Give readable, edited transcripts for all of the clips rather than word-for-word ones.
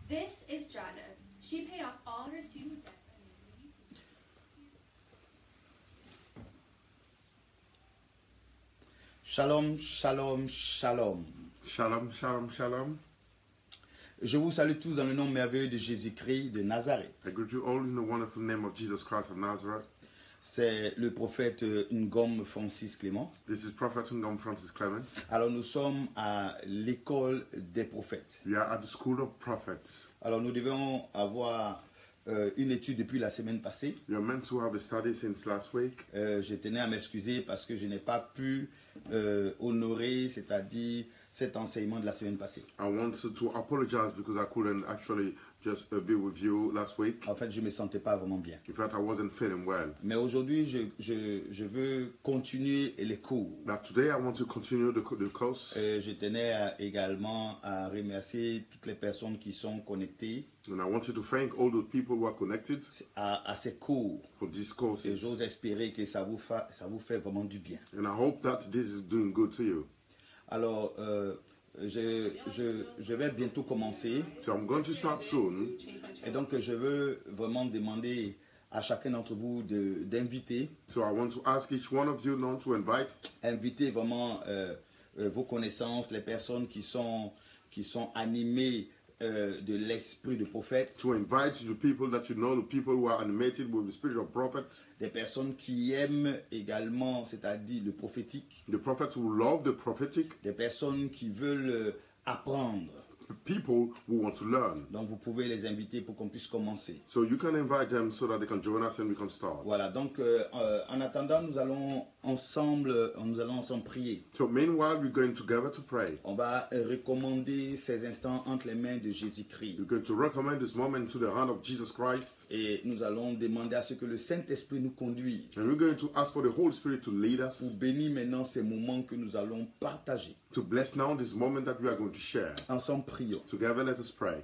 This is Jana. She paid off all her student debt. Shalom, shalom, shalom. Shalom, shalom, shalom. Je vous salue tous dans le nom merveilleux de Jésus-Christ de Nazareth. I greet you all in the wonderful name of Jesus Christ of Nazareth. C'est le prophète Ngom Francis Clément. This is Prophet Ngom Francis Clement. Alors nous sommes à l'école des prophètes. We are at the School of Prophets. Alors nous devons avoir une étude depuis la semaine passée. We are meant to have a study since last week. Je tenais à m'excuser parce que je n'ai pas pu honorer, c'est-à-dire cet enseignement de la semaine passée. I wanted to apologize because I couldn't actually just be with you last week. En fait, je ne me sentais pas vraiment bien. In fact, I wasn't feeling well. Mais aujourd'hui, je veux continuer les cours. Now today I want to continue the course. Je tenais également à remercier toutes les personnes qui sont connectées And I want you to thank all the people who are connected à ces cours. for these Et courses. j'ose espérer que ça vous fait vraiment du bien. And I hope that this is doing good to you. Alors, je vais bientôt commencer. So I'm going to start soon. Et donc, je veux vraiment demander à chacun d'entre vous d'inviter. So I want to ask each one of you now to Inviter vraiment vos connaissances, les personnes qui sont animées de l'esprit de prophète. to invite the people that you know, the people who are animated with the spirit of prophets, Des personnes qui aiment également, c'est-à-dire le prophétique. the prophets who love the prophetic, Des personnes qui veulent apprendre. people who want to learn. Donc, vous pouvez les inviter pour qu'on puisse commencer. So you can invite them so that they can join us and we can start. Voilà, donc en attendant, nous allons ensemble prier. So meanwhile, we're going together to pray. On va recommander ces instants entre les mains de Jésus-Christ. We're going to recommend this moment to the hand of Jesus Christ. Et nous allons demander à ce que le Saint-Esprit nous conduise. And we're going to ask for the Holy Spirit to lead us, Pour bénir maintenant ces moments que nous allons partager. to bless now this moment that we are going to share. Ensemble, prions. Together, let us pray.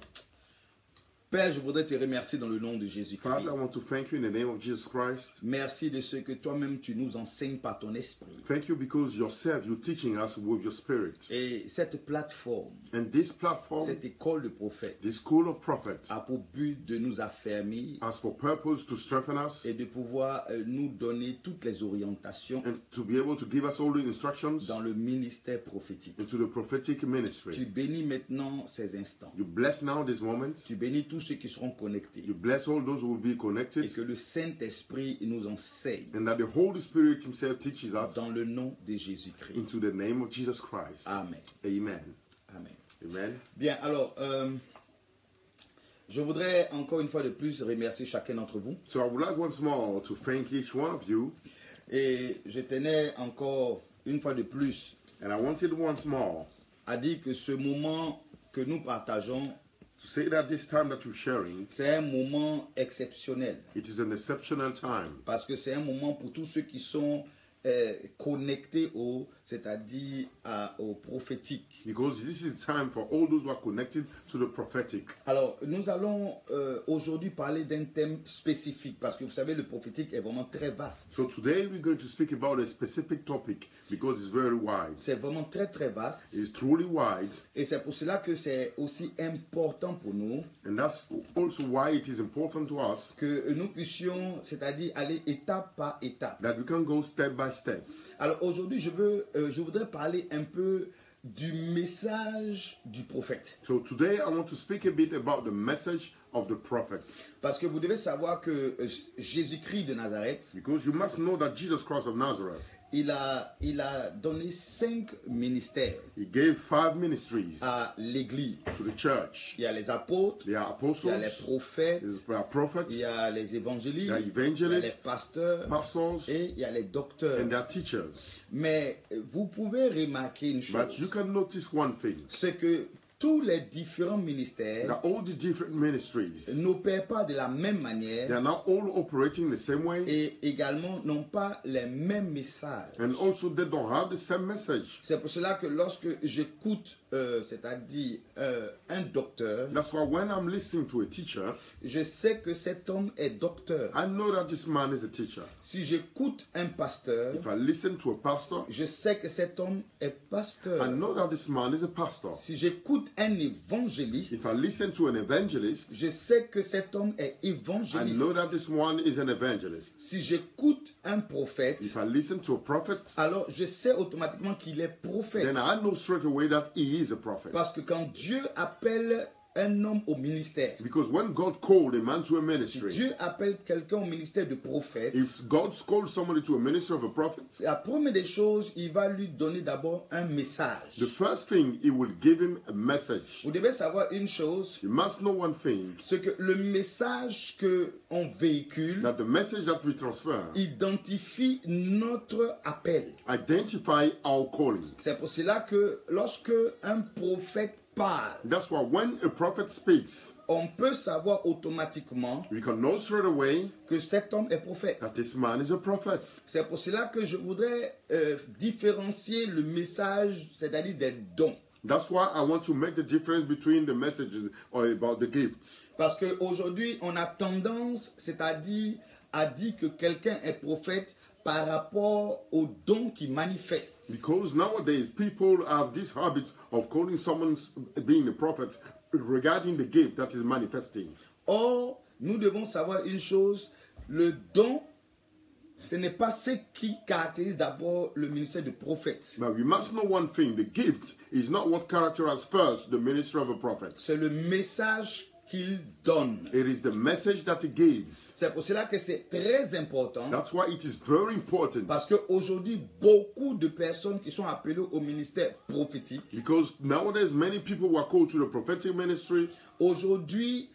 Père, je voudrais te remercier dans le nom de Jésus-Christ. Father, I want to thank you in the name of Jesus Christ. Merci de ce que toi-même tu nous enseignes par ton esprit. Thank you because yourself, you're teaching us with your spirit. Et cette plateforme, And this platform, cette école de prophètes, the School of Prophets, a pour but de nous affermir has for purpose to strengthen us et de pouvoir nous donner toutes les orientations and to be able to give us all the instructions dans le ministère prophétique. into the prophetic Tu ministry. bénis maintenant ces instants. You bless now this moment. Tu bénis tous ceux qui seront connectés. You bless all those who will be Et connected. que le Saint-Esprit nous enseigne And that the Holy Spirit himself teaches us dans le nom de Jésus-Christ. into the name of Jesus Christ. Amen. Amen. Amen. Amen. Bien, alors, je voudrais encore une fois de plus remercier chacun d'entre vous. So I would like once more to thank each one of you. Et je tenais encore une fois de plus And I wanted once more à dire que ce moment que nous partageons, to say that this time that you're sharing, c'est un moment exceptionnel. it is an exceptional time. Parce que c'est un moment pour tous ceux qui sont connectés c'est-à-dire au prophétique. Because this is time for all those who are connected to the prophetic. Alors, nous allons aujourd'hui parler d'un thème spécifique parce que vous savez, le prophétique est vraiment très vaste. So today we're going to speak about a specific topic because it's very wide. C'est vraiment très très vaste It's truly wide, et c'est pour cela que c'est aussi important pour nous and that's also why it is important to us que nous puissions, c'est-à-dire aller étape par étape. that we can go step by step. Alors aujourd'hui, je voudrais parler un peu du message du prophète. So today I want to speak a bit about the message of the prophet. Parce que vous devez savoir que Jésus-Christ de Nazareth, Because you must know that Jesus Christ of Nazareth, il a donné 5 ministères he gave 5 ministries à l'Église. to the church. Il y a les apôtres, There are il y a les apostles, prophètes, there are prophets, il y a les évangélistes, il y a il y a les evangelists, pasteurs pastors, et il y a les docteurs. and there are teachers. Mais vous pouvez remarquer une But you chose, can notice one thing, c'est que tous les différents ministères that all the different ministries, n'opèrent pas de la même they manière are not all operating the same way, et également n'ont pas les mêmes messages. and also they don't have the same message. C'est pour cela que lorsque j'écoute, c'est-à-dire un docteur, That's why when I'm listening to a teacher, je sais que cet homme est docteur. I know that this man is a teacher. Si j'écoute un pasteur, If I listen to a pastor, je sais que cet homme est I pasteur. know that this man is a pastor. Si j'écoute un évangéliste, if I listen to an evangelist, je sais que cet homme est I évangéliste. know that this one is an evangelist. Si j'écoute un prophète, If I listen to a prophet, alors je sais automatiquement qu'il est prophète. then I know straight away that he is a prophet. Parce que quand Dieu appelle un homme au ministère, Because when God called a man to a si ministry, Dieu appelle quelqu'un au ministère de prophète, if God called somebody to a ministry of a prophet, la première des choses, il va lui donner d'abord un message. the first thing, he will give him a message. Vous devez savoir une chose, You must know one thing, c'est que le message qu'on véhicule that the message that we transfer identifie notre appel. identify our calling. C'est pour cela que lorsque un prophète parle, That's why when a prophet speaks, on peut savoir automatiquement we can know straight away que cet homme est prophète. that this man is a prophet. C'est pour cela que je voudrais différencier le message, c'est-à-dire des dons. That's why I want to make the difference between the messages or about the gifts. Parce qu'aujourd'hui, on a tendance, c'est-à-dire à dire que quelqu'un est prophète par rapport aux dons qu'il manifeste. Because nowadays people have this habit of calling someone being a prophet regarding the gift that is manifesting. Or, nous devons savoir une chose, le don, ce n'est pas ce qui caractérise d'abord le ministère de prophète. But we must know one thing, the gift is not what characterizes first the ministry of a prophet. C'est le message qu'il donne. It is the message that he gives. C'est pour cela que c'est très important. That's why it is very important. Parce qu'aujourd'hui, beaucoup de personnes qui sont appelées au ministère prophétique, Because nowadays many people who are called to the prophetic ministry, aujourd'hui,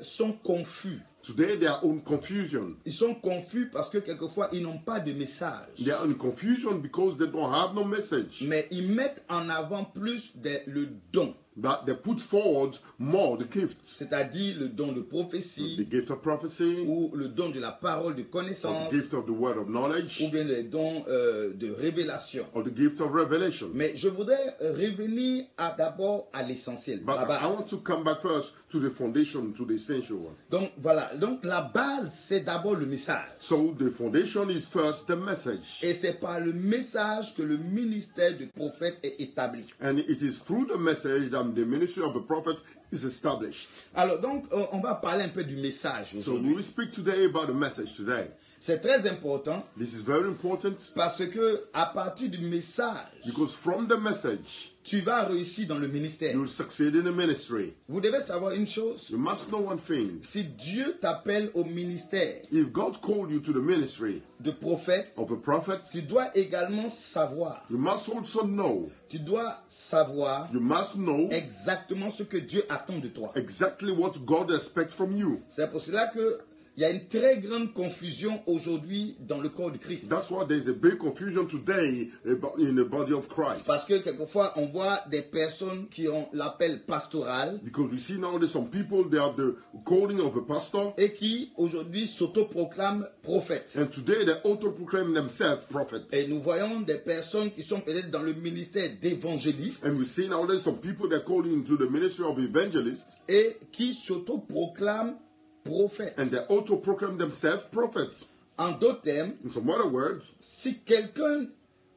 sont confus. today they are in confusion. Ils sont confus parce que quelquefois, ils n'ont pas de message. They are in confusion because they don't have no message. Mais ils mettent en avant plus le don, But they put forward more the gifts. c'est-à-dire le don de The prophétie gift of prophecy, ou le don de la parole de or connaissance the gift of the word of ou knowledge, bien le don de révélation. or the gift of revelation. Mais je voudrais revenir d'abord à l'essentiel, But la I base. want to come back first to the foundation, to the essential one. Donc voilà, donc la base c'est d'abord le message. So the foundation is first the message. Et c'est par le message que le ministère du prophète est établi. And it is through the message that the ministry of the prophet is established. Alors donc on va parler un peu du message So aujourd'hui. we will speak today about the message today. C'est très important This is very important parce que à partir du message, because from the message, tu vas réussir dans le ministère. you will succeed in the ministry. Vous devez savoir une chose, You must know one thing. si Dieu t'appelle au ministère If God called you to the ministry de prophète, of a prophet, tu dois également savoir, you must also know, tu dois savoir you must know exactement ce que Dieu attend de toi. exactly what God expects from you. C'est pour cela que il y a une très grande confusion aujourd'hui dans le corps de Christ. That's why there's a big confusion today about in the body of Christ. Parce que quelquefois, on voit des personnes qui ont l'appel pastoral Because we see nowadays some people, they have the calling of a pastor, et qui aujourd'hui s'autoproclament prophètes. and today they auto-proclaim themselves prophets. Et nous voyons des personnes qui sont peut-être dans le ministère d'évangélistes And we see nowadays some people that are calling into the ministry of evangelists, et qui s'autoproclament prophètes. and they auto-proclaim themselves prophets. En d'autres termes, In some other words, si quelqu'un,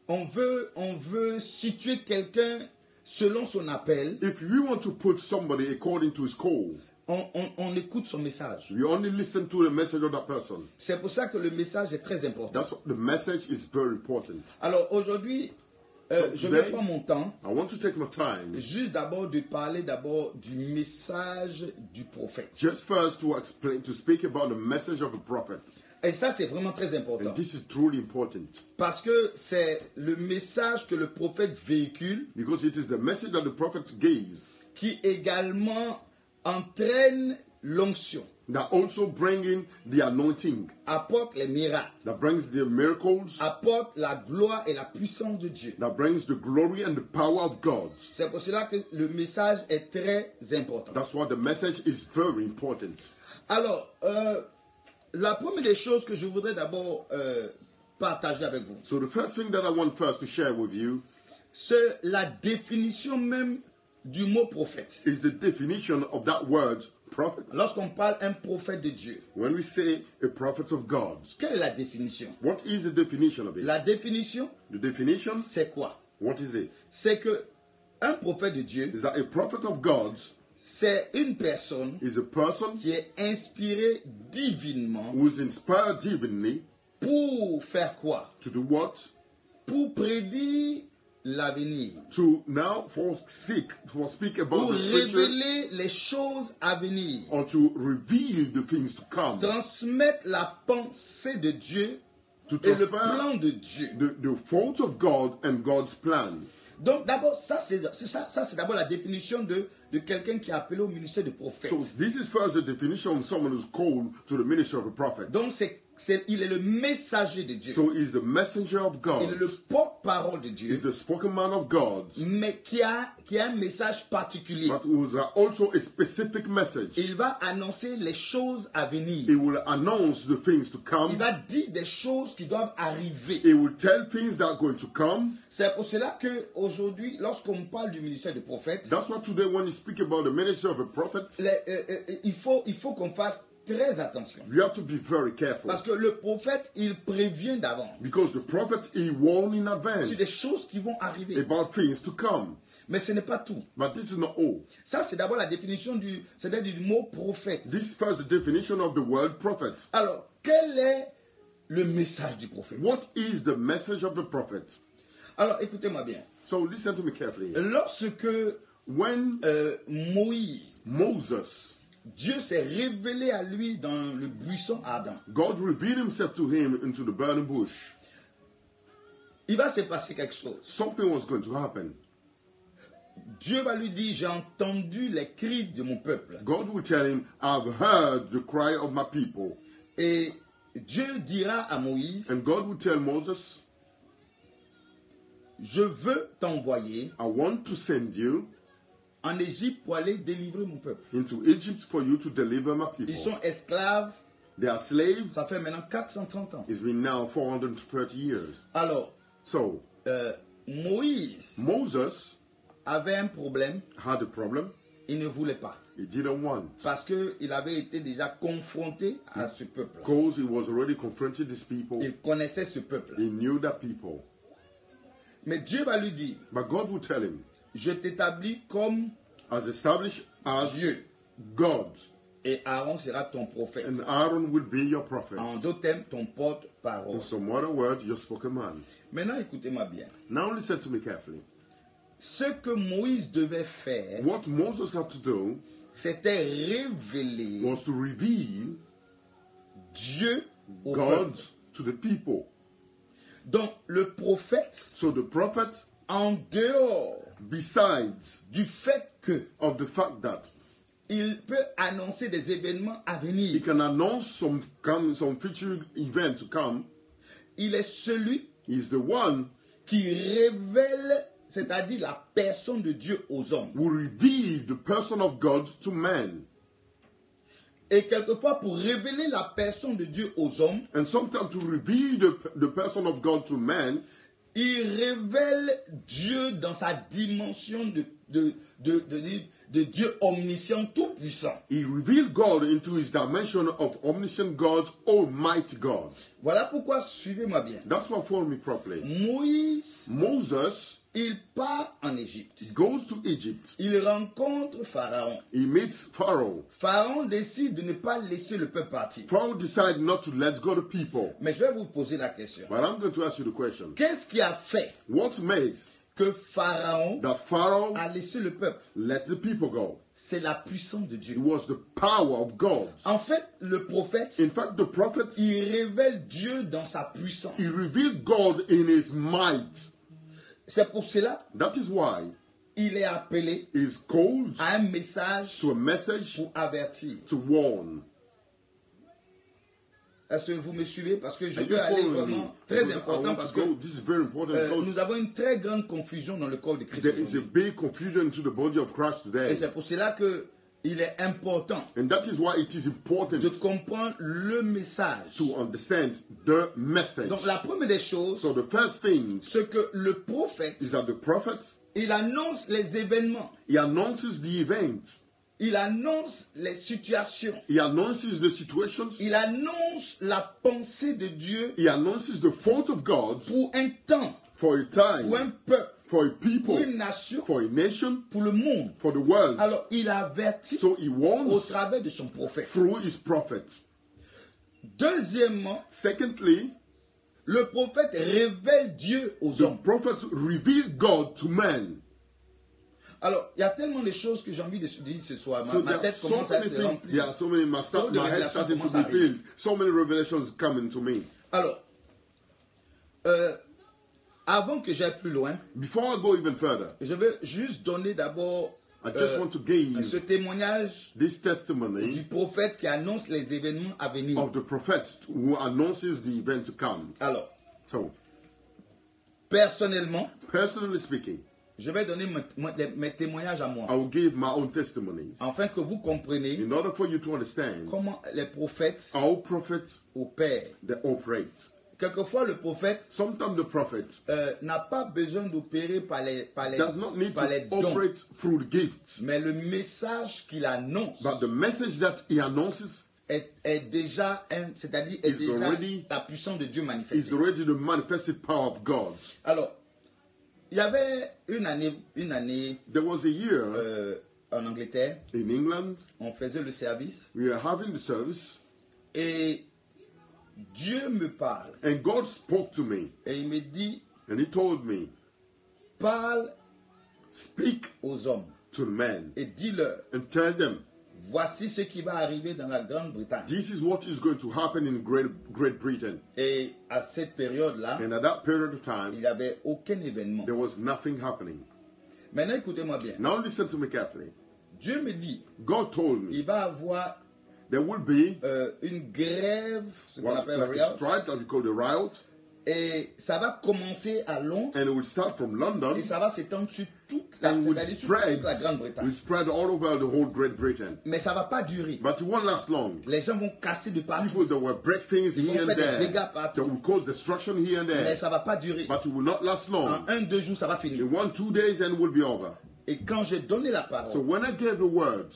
on veut situer quelqu'un selon son appel, if we want to put somebody according to his call, on écoute son message. we only listen to the message of that person. C'est pour ça que le message est très important. That's what the message is very important. Alors aujourd'hui, je today- vais prendre mon temps I want to take my time juste d'abord de parler d'abord du message du prophète. just first to explain, to speak about the message of a prophet. Et ça, c'est vraiment très important. And this is truly important Parce que c'est le message que le prophète véhicule because it is the message that the prophet gives qui également entraîne l'onction, that also bring in the anointing, apporte les miracles, that brings the miracles, apporte la gloire et la puissance de Dieu. that brings the glory and the power of God. C'est pour cela que le message est très important. That's why the message is very important. Alors, la première des choses que je voudrais d'abord partager avec vous, So the first thing that I want first to share with you c'est la définition même du mot prophète. is the definition of that word prophet. Lorsqu'on parle un prophète de Dieu, When we say a prophet of God, quelle est la définition? what is the definition of it? La définition, The definition, c'est quoi? what is it? C'est que un prophète de Dieu, is that a prophet of God c'est une personne is a person qui est inspirée divinement who is inspired divinely pour faire quoi? to do what? Pour prédire l'avenir. To now speak about Pour the future, révéler les choses à venir. or to reveal the things to come, Transmettre la pensée de Dieu to et le transfer plan de Dieu. the thoughts of God and God's plan. Donc d'abord, ça c'est d'abord la définition de quelqu'un qui est appelé au ministère de prophète. So this is first the definition of someone who's called to the ministry of a prophet. Donc il est le messager de Dieu. So he's the messenger of God. Il est le porte-parole de He's Dieu, the spoken man of God, mais qui a un message particulier. but who has also a specific message. Il va annoncer les choses à venir. He will announce the things to Il come. va dire des choses qui doivent arriver. He will tell things that are going to come. C'est pour cela qu'aujourd'hui, lorsqu'on parle du ministère de prophète, That's why today when you speak about the ministry of a prophet, il faut qu'on fasse très attention. you have to be very careful. Parce que le prophète, il prévient d'avance Because the prophet, he warned in sur des advance choses qui vont arriver. about things to come. Mais ce n'est pas tout. But this is not all. Ça, c'est d'abord la définition du mot prophète. This is first the definition of the word prophet. Alors, quel est le message du prophète? What is the message of the prophet? Alors, écoutez-moi bien. So listen to me carefully. Lorsque When Moïse, Moses, Dieu s'est révélé à lui dans le buisson ardent, God revealed himself to him into the burning bush, il va se passer quelque chose. something was going to happen. Dieu va lui dire, j'ai entendu les cris de mon peuple. God will tell him, I've heard the cry of my people. Et Dieu dira à Moïse, And God will tell Moses, je veux t'envoyer I want to send you en Égypte pour aller délivrer mon peuple. into Egypt for you to deliver my Ils people. sont esclaves, They are slaves. ça fait maintenant 430 ans. It's been now 430 years. Alors, So Moïse Moses avait un problème, had a problem. il ne voulait pas. He didn't want. Parce qu'il avait été déjà confronté à ce peuple. Because he was already confronted these people. Il connaissait ce peuple. He knew that people. Mais Dieu va lui dire, But God will tell him, je t'établis comme as established as Dieu. God, Et Aaron sera ton prophète. and Aaron will be your prophet. En d'autres termes, ton porte-parole. In some other words, your spoken man. Maintenant, écoutez-moi bien. Now listen to me carefully. Ce que Moïse devait faire, What Moses had to do c'était révéler was to reveal Dieu au God peuple. to the people. Donc, le prophète, So the prophet, en dehors besides du fait que of the fact that il peut annoncer des événements à he venir, can announce some future event to come, il est celui he's the one qui révèle, c'est-à-dire la personne de Dieu aux hommes. who revealed the person of God to man. Et quelquefois, pour révéler la personne de Dieu aux hommes, And sometimes to reveal the person of God to man, il révèle Dieu dans sa dimension de Dieu omniscient, tout-puissant. he revealed God into his dimension of omniscient God, almighty God. Voilà pourquoi, suivez-moi bien. That's what follow me properly. Moïse, Moses il part en Égypte. goes to Egypt. Il rencontre Pharaon. He meets Pharaoh. Pharaon décide de ne pas laisser le peuple partir. Pharaoh decided not to let go the people. Mais je vais vous poser la question. But I'm going to ask you the question. Qu'est-ce qui a fait What makes que Pharaon that Pharaoh a laissé le peuple? let the people go? C'est la puissance de Dieu. It was the power of God. En fait, le prophète, In fact, the prophet, il révèle Dieu dans sa puissance. he revealed God in his might. C'est pour cela That is why il est appelé he is called à un message to a message pour avertir. to warn. Est-ce que vous me suivez? Parce que je Are veux you aller following me? vraiment très I important want parce to que go. This is very important nous because avons une très grande confusion dans le corps de Christ there is a aujourd'hui. big confusion to the body of Christ Et today. c'est pour cela que il est important And that is why it is important de comprendre le message. to understand the message. Donc la première des choses, So the first thing c'est que le prophète, is that the prophet, il annonce les événements, he announces the event. il annonce les situations, He announces the situations. il annonce la pensée de Dieu He announces the thought of God pour un temps, for a pour un time, peuple. for a pour people, une nation, for a nation, pour le monde. for the world. Alors, il avertit So he au warns travers de son prophète. through his prophets. Deuxièmement, Secondly, le prophète révèle Dieu aux the hommes. prophets reveal God to men. Alors, il y a tellement de choses que j'ai envie de dire ce soir. So Ma there are tête so commence à many se things, remplir. there are so many, my head starting to be filled. So many revelations coming to me. Alors, avant que j'aille plus loin, Before I go even further, je veux juste donner d'abord I just want to give ce témoignage this du testimony prophète qui annonce les événements à venir. of the prophet who announces the event to come. Alors, So, personnellement, personally speaking, je vais donner mes témoignages à moi, I will give my own testimonies afin que vous compreniez in order for you to understand comment les prophètes how prophets opèrent. they operate. Quelquefois, le prophète Sometimes the prophet n'a pas besoin d'opérer par les does not need par les to dons, operate through the gifts, mais le message qu'il annonce but the message that he announces est déjà, c'est-à-dire est is déjà already- la puissance de Dieu is manifestée. already the manifested power of God. Alors, il y avait une année There was a year en Angleterre, in England, on faisait le service we were having the service, et Dieu me parle and God spoke to me, et il me dit, and he told me, parle speak aux hommes to the men et dis-leur, and tell them, voici ce qui va arriver dans la Grande-Bretagne. this is what is going to happen in Great Britain. Et à cette période-là, And at that period of il time, n'y avait aucun événement. there was nothing happening. Maintenant, écoutez-moi bien. Now listen to me carefully. Dieu me dit, God told me il va avoir there will be une grève, ce qu'on what, appelle like a riot, strike that we call the riot, et ça va commencer à Londres and it will start from London et ça va s'étendre sur toute la, and will c'est-à-dire sur toute la spread Grande-Bretagne. all over the whole Great Britain. Mais ça ne va pas durer. But it won't last long. Les gens vont casser de partout, People that will break things Ils vont here and faire des there, dégâts partout. that will cause destruction here and mais there, ça ne va pas durer. but it will not last En long. 1-2 jours, ça va finir. In 1-2 days, and it will be over. Et quand j'ai donné la parole, So when I gave the word,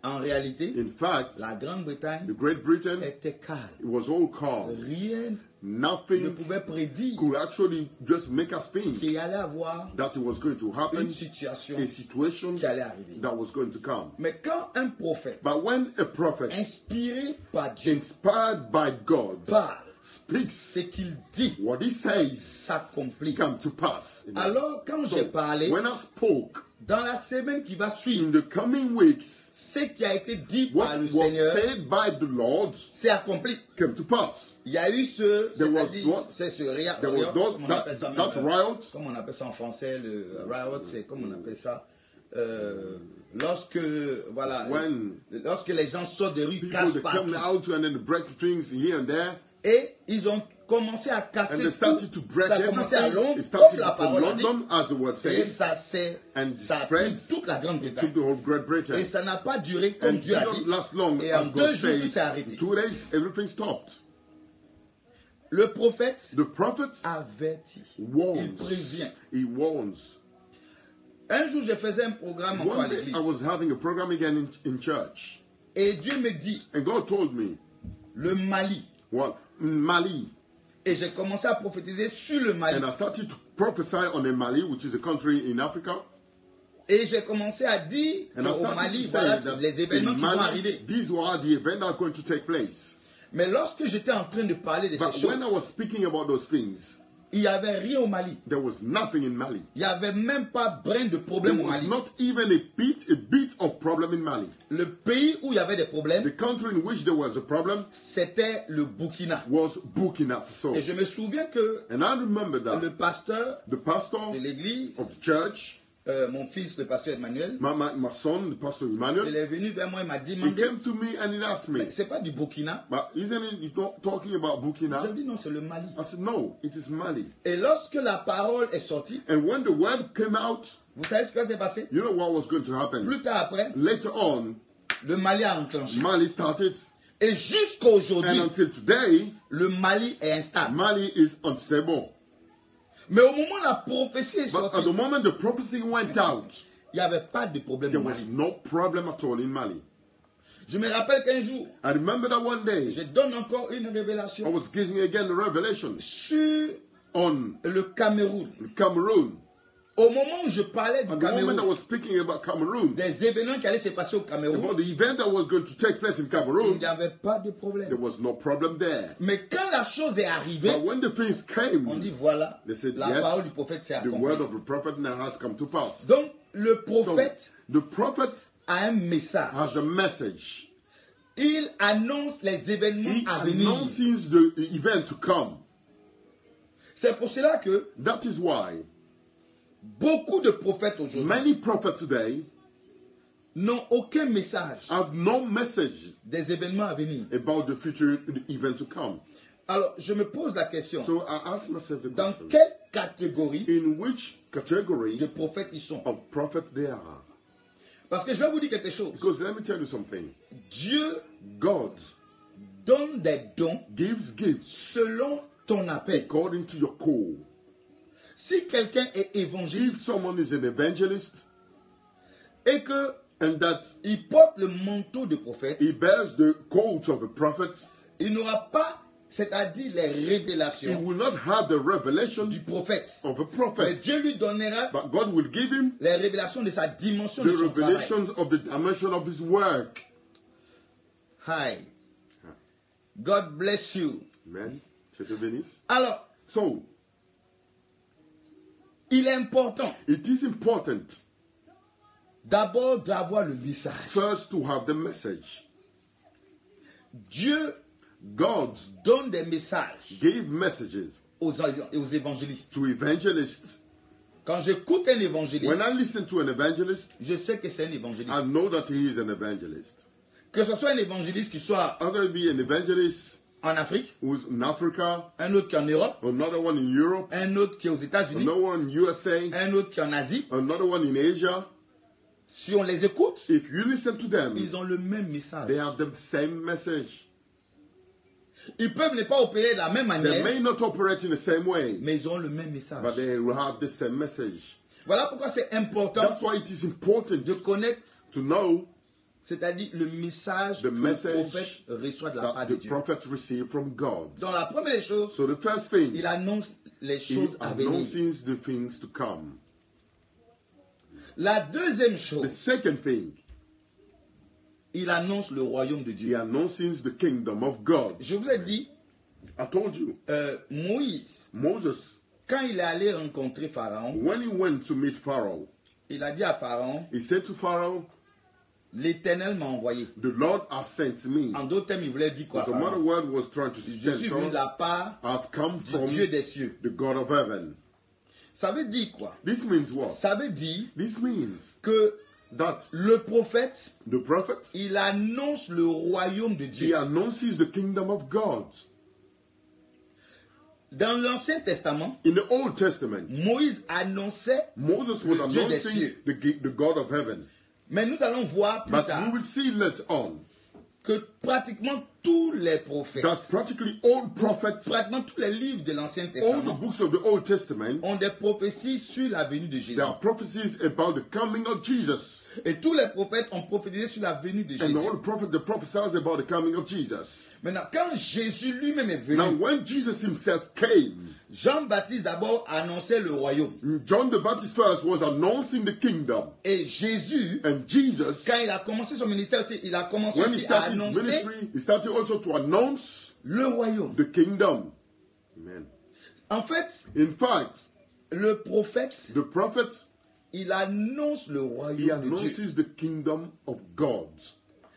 en réalité, in fact, la Grande-Bretagne the Great Britain, était calme. it was all calm. Rien ne Nothing pouvait prédire could actually just make us think qu'il allait avoir that it was going to happen, une situation. a situation qui allait arriver. that was going to come. Mais quand un prophète But when a prophet, inspiré par Dieu inspired by God, parle, speaks, ce qu'il dit what he says s'accomplit. come to pass. Alors quand j'ai parlé, When I spoke, dans la semaine qui va suivre, in the coming weeks, ce qui a été dit what par le was Seigneur said by the Lord s'est accompli. came to pass. Il y a eu ce, There was c'est-à-dire, what? c'est ce riot, There was those, comment on appelle ça that même, riot, comment on appelle ça en français, le riot, c'est comment on appelle ça, lorsque, voilà, When lorsque les gens sortent des rues, people cassent they come partout, out and then break things here and there, et ils ont commencé à and casser they started to tout. break Ça a commencé à everything. Londres, It comme started la from parole a dit, London, as the word et says, ça s'est, and ça a pris spread toute la to Grande-Bretagne. the whole Great Britain. Et ça n'a pas duré comme And Dieu a dit. didn't last long, Et en as 2 God jours, tout s'est said. arrêté. In 2 days, everything stopped. Le prophète The prophet avertit, il warns. prévient. He warns. Un jour, je faisais un programme encore à One day, l'église. I was having a program again in church, Et Dieu me dit, and God told me, le Mali. well, Mali, Et j'ai commencé à prophétiser sur le Mali. and I started to prophesy on a Mali, which is a country in Africa, Et j'ai commencé à dire and I qu'au started Mali, to say voilà that les événements in qui vont Mali, arriver. these are the events that are going to take place. Mais lorsque j'étais en train de parler de ces But choses, when I was speaking about those things, il n'y avait rien au Mali. there was nothing in Mali. Il n'y avait même pas brin de There problème au was Mali. not even a bit of problem in Mali. Le pays où il y avait des problèmes, The country in which there was a problem c'était le Burkina. was Burkina Faso. Et je me souviens que And I remember that le pasteur the pastor de l'église, of the church, mon fils, le pasteur Emmanuel, my son, the pastor il Emmanuel, est venu vers moi et m'a he demandé, came to me and he asked me, c'est pas du Burkina? but isn't it talking about J'ai Burkina? dit non, c'est le Mali. I said, no, it is Mali. Et lorsque la parole est sortie, And when the word came out, vous savez ce qui s'est passé? you know what was going to happen? Plus tard après, Later on, le Mali a enclenché. Mali started, Et jusqu'à and aujourd'hui, until today, le Mali est instable. Mali is unstable. Mais au moment où la prophétie est But at sortie, the moment the prophecy went out, il n'y avait pas de problème there au was Mali. no problem at all in Mali. Je me rappelle qu'un jour, I remember that one day, je donne encore une I révélation was giving again the revelation sur on le Cameroun. Cameroon. Au moment où je parlais du At the moment I Cameroun, was speaking about Cameroon, des événements qui allaient se passer au Cameroun, about the event that was going to take place in il Cameroon, n'y avait pas de there problème. was no problem there. Mais quand la chose est arrivée, But when the things came, on dit voilà, they said, la parole du yes, prophète s'est the word accomplie. of the prophet now has come to pass. Donc, le So, prophète the prophet a un message. has a message. Il annonce les événements He à venir. announces the event to come. C'est pour cela que That is why beaucoup de prophètes aujourd'hui many prophets today n'ont aucun message have no message des événements à venir. about the future event to come. Alors, je me pose la question, So I ask myself the dans question, quelle catégorie in which category de prophètes ils sont? of prophets they are? Parce que je vais vous dire quelque chose. Because let me tell you something. Dieu God donne des dons gives gifts selon ton appel. according to your call. Si quelqu'un est If évangéliste someone is an evangelist et que and that il porte le manteau de prophète, he bears the coat of a prophet, il n'aura pas, c'est-à-dire les he révélations will not have the revelation du prophète. of a Mais prophet. Dieu lui donnera But God will give him les révélations de sa dimension the de son travail. revelations of the dimension of his work. Hi. God bless you. Amen. Que te bénisse. Alors, So, il est important it is important d'abord d'avoir le message. first to have the message. Dieu God donne des messages gave messages aux évangélistes. to evangelists. Quand j'écoute un évangéliste, When I listen to an evangelist, je sais que c'est un évangéliste. I know that he is an evangelist. Que ce soit un évangéliste qui soit I'm going to be an evangelist en Afrique, who's in Africa, un autre qui est en Europe, another one in Europe, un autre qui est aux États-Unis, another one in USA, un autre qui est en Asie. another one in Asia. Si on les écoute, If you listen to them, ils ont le même message. they have the same message. Ils peuvent ne pas opérer de la même They manière, may not operate in the same way, mais ils ont le même message. but they will have the same message. Voilà pourquoi c'est important That's why it is important de connaître, to know c'est-à-dire le message the que le message prophète reçoit de la part that de the Dieu. prophets receive from God. Dans la première des choses, So the first thing, il annonce les he choses à venir. announces the things to come. La deuxième The chose, second thing, il annonce le royaume de he Dieu. announces the kingdom of God. Je vous ai dit, I told you, Moïse, Moses, quand il est allé rencontrer Pharaon, when he went to meet Pharaoh, il a dit à Pharaon, he said to Pharaoh, l'Éternel m'a envoyé. the Lord has sent me. En d'autres termes, il voulait dire quoi? So Pharaon? another word was trying to Je tell suis venu de la Pharaoh, part I've come du from Dieu des cieux. the God of heaven. Ça veut dire quoi? This means what? Ça veut dire This means que that le prophète, the prophet, il annonce le royaume de he Dieu. announces the kingdom of God. Dans l'Ancien Testament, In the Old Testament, Moïse annonçait, Moses was Le Dieu des announcing cieux. the God of heaven. mais nous allons voir plus But we tard will see later on que pratiquement tous les prophètes, that practically all prophets, pratiquement tous les livres de l'Ancien all the Testament books of the Old Testament, ont des prophéties sur la venue de Jésus. there are prophecies about the coming of Jesus. Et tous les prophètes ont prophétisé sur la venue de And Jésus. all the prophets, they prophesied about the coming of Jesus. Maintenant, quand Jésus lui-même est venu, Now, when Jesus himself came, Jean-Baptiste d'abord annonçait le royaume. John the Baptist first was announcing the kingdom. Et Jésus, And Jesus, quand il a commencé son ministère aussi, il a commencé when he aussi à started his annoncer ministry, he started also to announce le royaume. the kingdom. Amen. En fait, In fact, le prophète, the prophet, il annonce le he royaume de Dieu. announces the kingdom of God.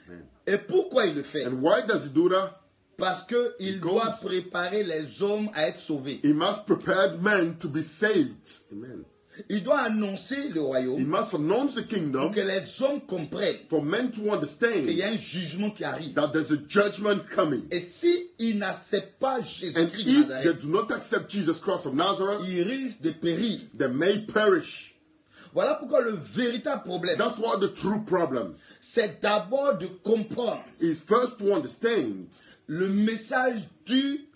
Amen. Et pourquoi il le fait? And why does he do that? Parce qu'il Because- doit préparer les hommes à être sauvés. He must prepare men to be saved. Amen. Il doit annoncer le He royaume must announce the pour kingdom que les hommes comprennent for men to qu'il y a understand un jugement qui arrive. that there's a judgment coming. Et s'ils n'acceptent pas And Jésus-Christ de if they Nazareth, do not accept Jesus Christ of Nazareth, ils risquent de périr. they may perish. Voilà pourquoi le véritable problème, That's why the true problem c'est d'abord de comprendre is first to understand le message du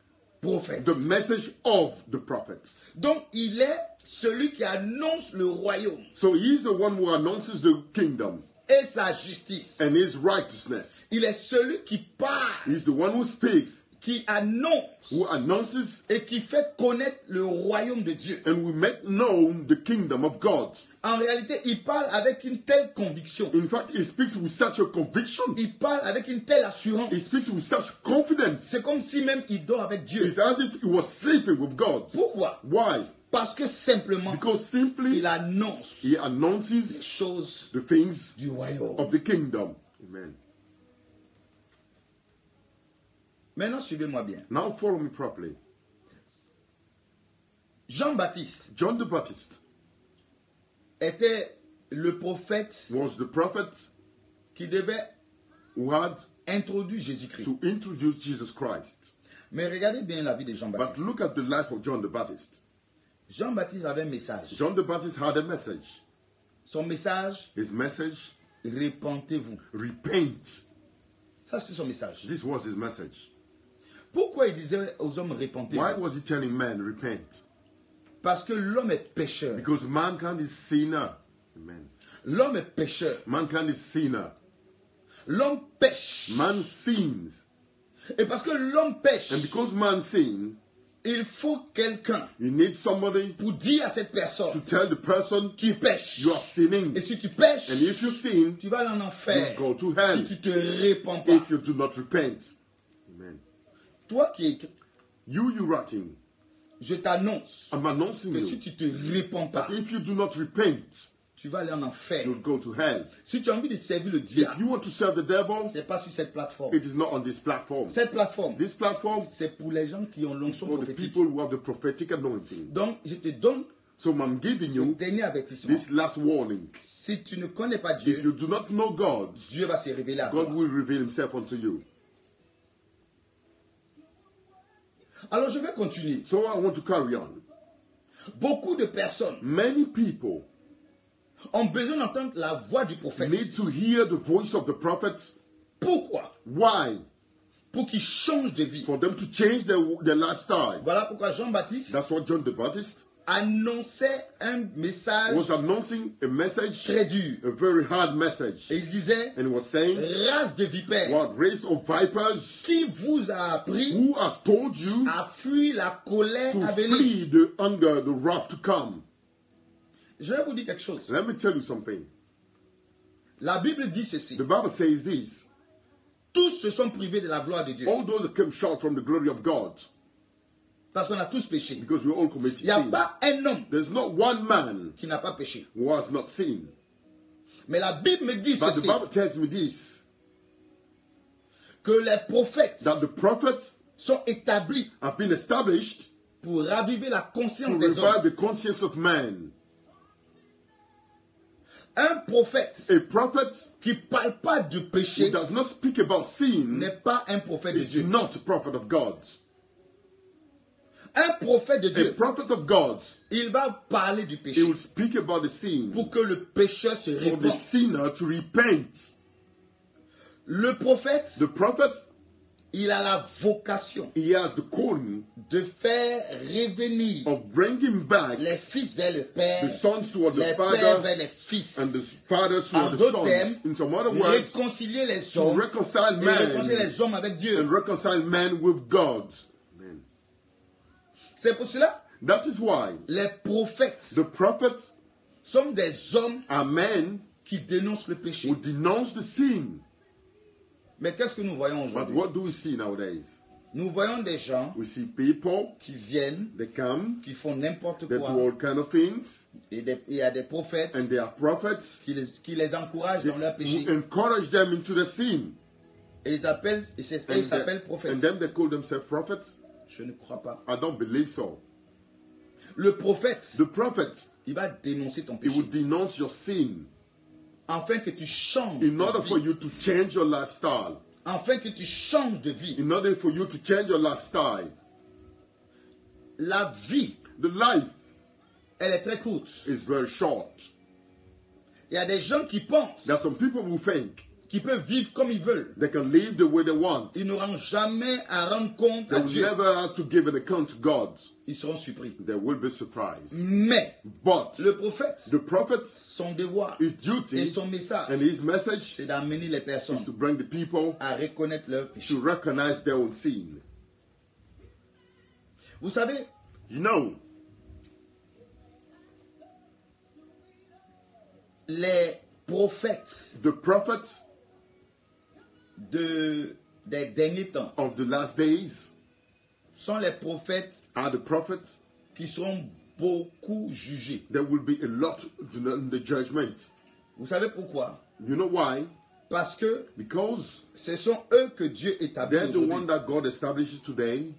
prophète. the message of the prophet. Donc, il est celui qui annonce le royaume So he's the one who announces the kingdom et sa justice. and his righteousness. Il est celui qui parle, He's the one who speaks qui annonce who announces et qui fait connaître le royaume de Dieu. and will make known the kingdom of God. En réalité, il parle avec une telle conviction. In fact, he speaks with such a conviction. Il parle avec une telle assurance. He speaks with such confidence. C'est comme si même il dort avec Dieu. It's as if he was sleeping with God. Pourquoi? Why? Parce que simplement, Because simply il annonce he les announces choses the things du royaume. of the kingdom. Amen. Maintenant, suivez-moi bien. Now follow me properly. Jean-Baptiste John the Baptist était le prophète was the prophet qui devait who had introduire Jésus-Christ. to introduce Jesus Christ. Mais regardez bien la vie de But Jean-Baptiste. look at the life of John the Baptist. Jean-Baptiste avait un message. John the Baptist had a message. Son message, His message, repentez-vous. repent. Ça, c'est son message. This was his message. Pourquoi il disait aux hommes Why repentez-vous? was he telling men, repent? Parce que l'homme est pécheur. Because mankind is sinner. Amen. L'homme est pécheur. Mankind is sinner. L'homme pêche. Man sins. Et parce que l'homme pêche, And because man sins, il faut quelqu'un you need somebody pour dire à cette to personne, tell the person tu pêches. you are sinning. Et si tu pêches, And if you sin, tu vas aller en enfer. you go to hell. Si tu te répands pas. if you do not repent. Amen. Toi qui es, You writing, je t'annonce I'm announcing que you si tu te répands pas, that if you do not repent, tu vas aller en enfer. you'll go to hell. Si tu as envie de servir le If diable, you want to serve the devil, c'est pas sur cette plateforme. it is not on this platform. Cette plateforme, This platform c'est pour les gens qui ont l'onction for the prophétique. people who have the prophetic anointing. Donc, je te donne So I'm giving le you dernier avertissement. this last warning. Si tu ne connais pas If Dieu, you do not know God, Dieu va se révéler à toi. God will reveal himself unto you. Alors, je vais continuer. So I want to carry on. Beaucoup de personnes Many people ont besoin d'entendre la voix du prophète. need to hear the voice of the prophet. Pourquoi? Why? Pour qu'ils changent de vie. For them to change their lifestyle. Voilà pourquoi Jean-Baptiste That's what John the Baptist annonçait un message was announcing, a message, très dur. a very hard message. Et il disait, And he was saying, race de vipères, what race of vipers, qui vous a appris who has told you à fuir la colère to à venir? flee the hunger, the wrath to come? Je vais vous dire quelque chose. Let me tell you something. La Bible dit ceci. The Bible says this. Tous se sont privés de la gloire de Dieu. All those that came short from the glory of God, Parce qu'on a tous péché. because we all committed Il n'y a sin. pas un homme There's not one man qui n'a pas péché. who has not sinned. Mais la Bible me dit But the ceci. Bible tells me this, Que les prophètes that the prophets sont établis have been established pour raviver la to conscience des revive hommes. the conscience of man. Un prophète A prophet qui ne parle pas de who péché does not speak about sin n'est pas un prophète de is Dieu. not a prophet of God. Un prophète de A Dieu, prophet of God, il va parler du he péché will speak about the sin pour que le pécheur se for the répande. sinner to repent. Le prophète, The prophet, il a la vocation he has the calling de faire revenir of bringing back les fils vers le Père, the sons toward the les pères Father vers les fils. and the fathers En toward the d'autres sons. termes, In some other words, réconcilier les to hommes reconcile et réconcilier man les hommes avec Dieu. and reconcile man with God. Amen. C'est pour cela That is why les prophètes the prophets sont des hommes are men qui dénoncent le péché. who denounce the sin. Mais qu'est-ce que nous voyons But aujourd'hui? what do we see nowadays? Nous voyons des gens We see people, qui viennent, they come, qui font n'importe they do quoi. all kind of things, Et il y a des prophètes and they are prophets qui les encouragent dans leur péché. who encourage them into the sin. Et ils s'appellent prophètes. And then they call themselves prophets. Je ne crois pas. I don't believe so. Le prophète, The prophet, il va dénoncer ton he péché. will denounce your sin Afin que tu changes in de order for vie. you to change your lifestyle. Afin que tu changes de vie. In order for you to change your lifestyle. La vie, The life elle est très courte. is very short. Il y a des gens qui pensent There are some people who think qu'ils peuvent vivre comme ils veulent. they can live the way they want. Ils n'auront jamais à rendre compte They à will Dieu. never have to give an account to God. Ils seront surpris. They will be surprised. Mais But le prophète, the prophet, son devoir his et duty son message, and his message c'est d'amener les is personnes to bring the people à reconnaître leur péché. to recognize their own sin. Vous savez, You know, les prophètes the prophets des derniers temps of the last days sont les prophètes are the prophets. qui seront beaucoup jugés. There will be a lot in the judgment. Vous savez pourquoi? You know why? Parce que Because ce sont eux que Dieu établit they're the one aujourd'hui that God establishes today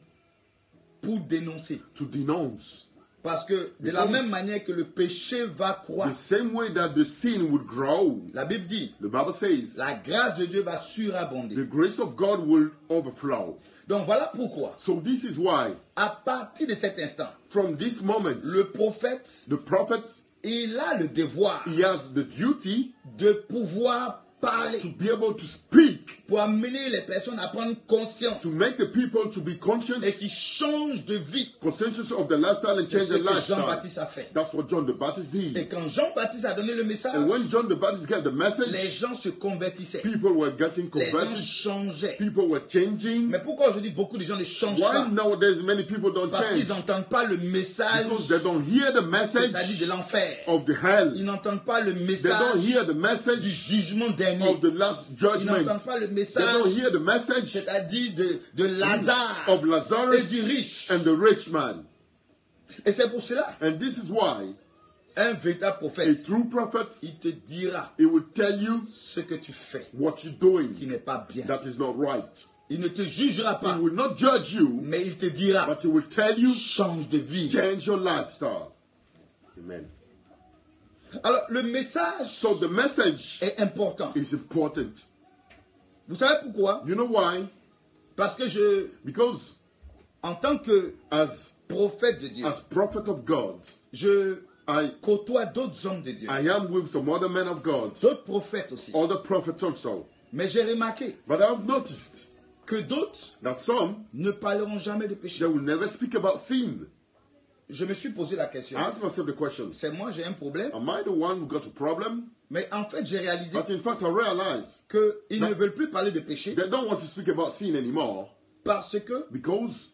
pour dénoncer. to denounce. Parce que de la même manière que le péché va The croître, same way that the sin would grow, la Bible dit, the Bible says, la grâce de Dieu va the surabonder. grace of God will overflow. Donc voilà pourquoi, So this is why, à partir de cet instant, from this moment, le prophète, the prophet, il a le devoir he has the duty de pouvoir parler to be able to speak, pour amener les personnes à prendre conscience to make the people to be et conscious, qui changent de vie. conscious of the lifestyle and C'est change ce their que lifestyle. Jean-Baptiste a fait. That's what John the Baptist Et did. quand Jean-Baptiste a donné le message, And when John the Baptist got the les message, gens se convertissaient. people were getting Les gens converted, changeaient. people were changing. Mais pourquoi aujourd'hui beaucoup de gens ne changent Why pas? nowadays many people don't Parce qu'ils change? n'entendent pas le message, Because they don't hear the c'est-à-dire message de l'enfer. of the hell. Ils n'entendent pas le They don't message hear the du message jugement dernier. of the last Ils judgment. n'entendent pas le They don't message, hear the message c'est-à-dire de Lazare of et Lazarus du riche. and the rich man. Et c'est pour cela, And this is why un véritable a prophète, true prophet, il te dira he will tell you ce que tu fais what you're qui doing n'est pas bien. that is not right. Il ne te jugera He pas, will not judge you, mais il te dira, but he will tell you, change de vie. change your lifestyle. Amen. Alors, le message So the message est important. is important. Vous savez pourquoi? You know why? Parce que Because en tant que as prophète de Dieu, prophet of God, je I côtoie d'autres hommes de Dieu, am with some other men of God, d'autres prophètes aussi. other prophets also. Mais j'ai remarqué But I've noticed que d'autres that some, ne parleront jamais de péché. they will never speak about sin. Je me suis posé la question. I ask myself the question, C'est moi, j'ai un problème. am I the one who got a problem? Mais en fait, j'ai réalisé But in fact, I realize qu'ils ne veulent plus parler de péché they don't want to speak about sin anymore parce que because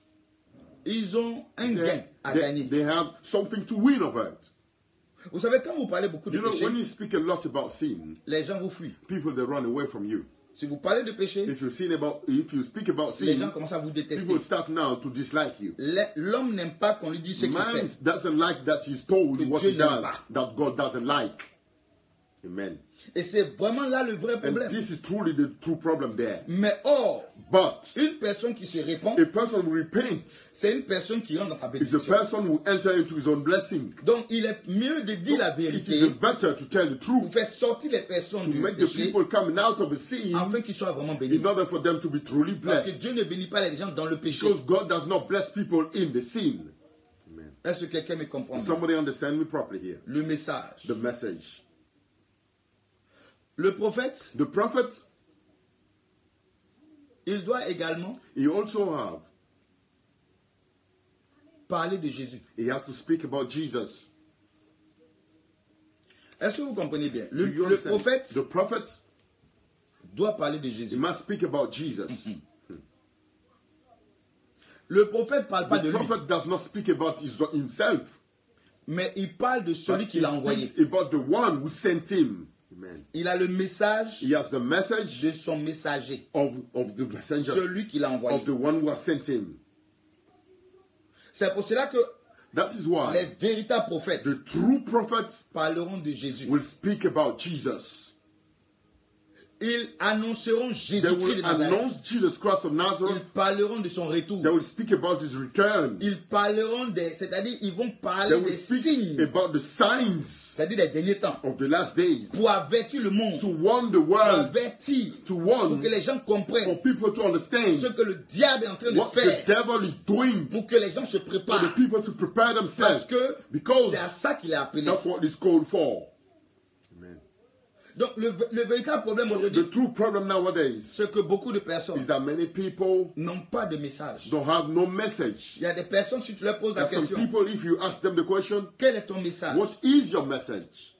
ils ont un gain à they gagner. have something to win over it. Vous savez, quand vous parlez beaucoup de You know, péché, when you speak a lot about sin, les gens vous fuient. people, they run away from you. Si vous parlez de péché, If you speak about les gens sin, commencent à vous détester. people start now to dislike you. L'homme n'aime pas qu'on lui dise ce qu'il Man fait. doesn't like that he's told Que what Dieu he n'aime does, pas. that God doesn't like. Amen. Et c'est vraiment là le vrai And problème. this is truly the true problem there. Mais or, But une personne qui se répand, a person who repents c'est une personne qui rentre dans sa is a bénédiction. person who enter into his own blessing. Donc il est mieux de dire la It is vérité better to tell the pour truth, faire sortir les personnes to du make the péché people coming out of a sin afin qu'ils soient vraiment bénis. in order for them to be truly Parce que blessed. Dieu ne bénit pas les gens dans le péché. Because God does not bless people in the sin. Amen. Est-ce que quelqu'un me comprend? Somebody understand me properly here. Le message. The message. Le prophète, The prophet, il doit également he also have, parler de Jésus. he has to speak about Jesus. Est-ce que vous comprenez bien? Do you Le understand? prophète The prophet, doit parler de he Jésus. must speak about Jesus. Le prophète ne parle pas The de lui, prophet does not speak about himself, mais il parle de but celui qui he l'a envoyé. speaks about the one who sent him. Amen. Il a le message He has the message de son messager, of the messenger, celui qui l'a envoyé. of the one who has sent him. C'est pour cela que That is les why véritables prophètes the true prophets parleront de Jésus. will speak about Jesus. Ils annonceront They Jésus-Christ de will Nazareth. announce Jesus Christ of Ils Nazareth. parleront de son retour. They will speak about his return. Ils parleront des, c'est-à-dire ils vont They parler will des speak signes, about the signs c'est-à-dire des derniers temps, of the last days pour avertir le monde, to warn the pour world, avertir, to pour warn, que les gens for comprennent people to ce understand que le diable est en train de what the faire, devil is doing, pour que les gens se for the préparent, people to prepare parce themselves, que because c'est à ça qu'il est appelé. that's what it's called for. Amen. Donc le véritable problème aujourd'hui, The true problem nowadays c'est que beaucoup de personnes is that many people n'ont pas de message. don't have no message. Il y a des personnes, si tu leur poses la And some question, people, if you ask them the question, quel est ton message? what is your message?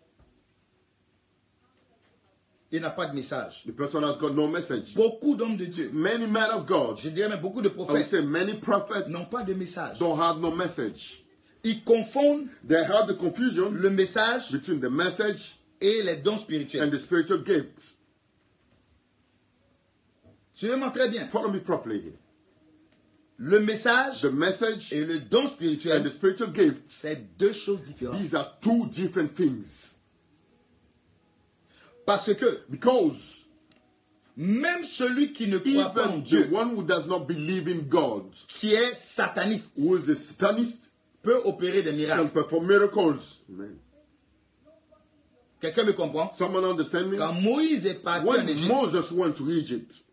il n'a pas de message. The person has got no message. Beaucoup d'hommes de Dieu, Many men of God, je dirais même beaucoup de I would prophètes, say many prophets n'ont pas de message. don't have no message. Ils confondent They have the confusion le message between the message et les dons spirituels. and the spiritual gifts. Suivez-moi très bien. Follow me properly here. Le message The message et le don and spirituel, the spiritual gifts, c'est deux choses différentes. these are two different things. Parce que Because même celui qui ne croit pas en even Dieu, the one who does not believe in God, qui est sataniste, who is a satanist, peut opérer des can miracles. perform miracles. Amen. Quelqu'un me comprend? Someone understand me? Quand Moïse est parti en When Égypte, Moses went to Egypt,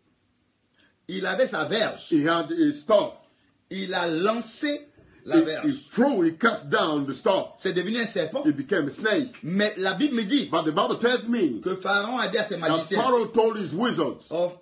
il avait sa verge. he had a staff. Il a lancé la verge. He cast down the staff. C'est devenu un serpent. It became a snake. Mais la Bible me dit But the Bible tells me que Pharaon a dit à ses that magiciens, Pharaoh told his wizards, oh,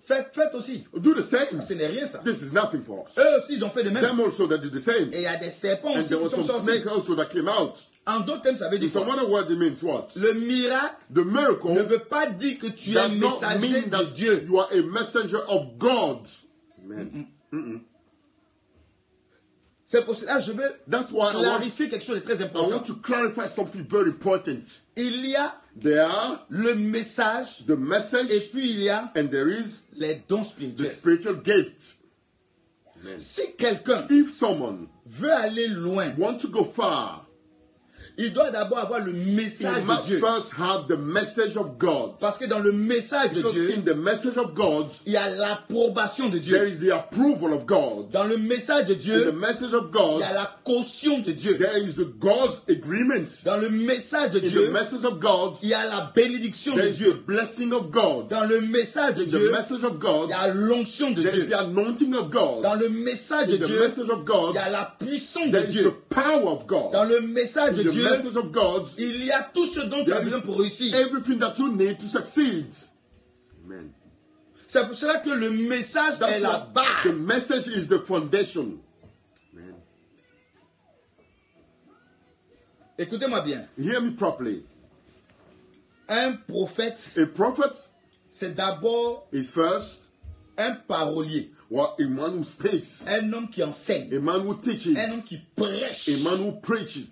faites aussi. do the same. Ce n'est rien ça. This is nothing for us. Eux aussi, ils ont fait de même. Them also that did the same. Et il y a des serpents And aussi there qui was sont some sortis. snake also that came out. En d'autres termes, ça veut In dire some quoi? other words, it means what? Le miracle The miracle ne veut pas dire que tu es un does not messager mean de that Dieu. you are a messenger of God. Amen. C'est pour cela que je veux That's why clarifier quelque chose de très I important. want to clarify something very important. Il y a There are le message the message et puis il y a and there is les dons the spirituels. spiritual gifts. Amen. Si quelqu'un If someone veut aller loin, wants to go far, il doit d'abord avoir le he message de must Dieu. first have the message of God. Parce que dans le message de Because Dieu, in the message of God, il y a l'approbation de there Dieu. is the approval of God. Dans le message de In the Dieu, message of il God, y a la caution de Dieu. there is the God's agreement. Dans le message de In the Dieu, message of God, il y a la bénédiction there de is the Dieu. blessing of God. Dans le message de In the Dieu, message of il God, y a l'onction de there is Dieu. the anointing of God. Dans le message de In the Dieu, message of il God, y a la puissance de there is the Dieu. power of Dans God. le message de In the Dieu, message of God, il y a tout ce dont tu as there besoin is pour réussir. everything that you need to succeed. Amen. C'est pour cela que le message est That's la why the base. message is the foundation. Amen. Écoutez-moi bien. Hear me properly. Un prophète, A prophet c'est d'abord is first un parolier, a man who speaks, un homme qui enseigne, a man who teaches, un homme qui prêche. a man who preaches.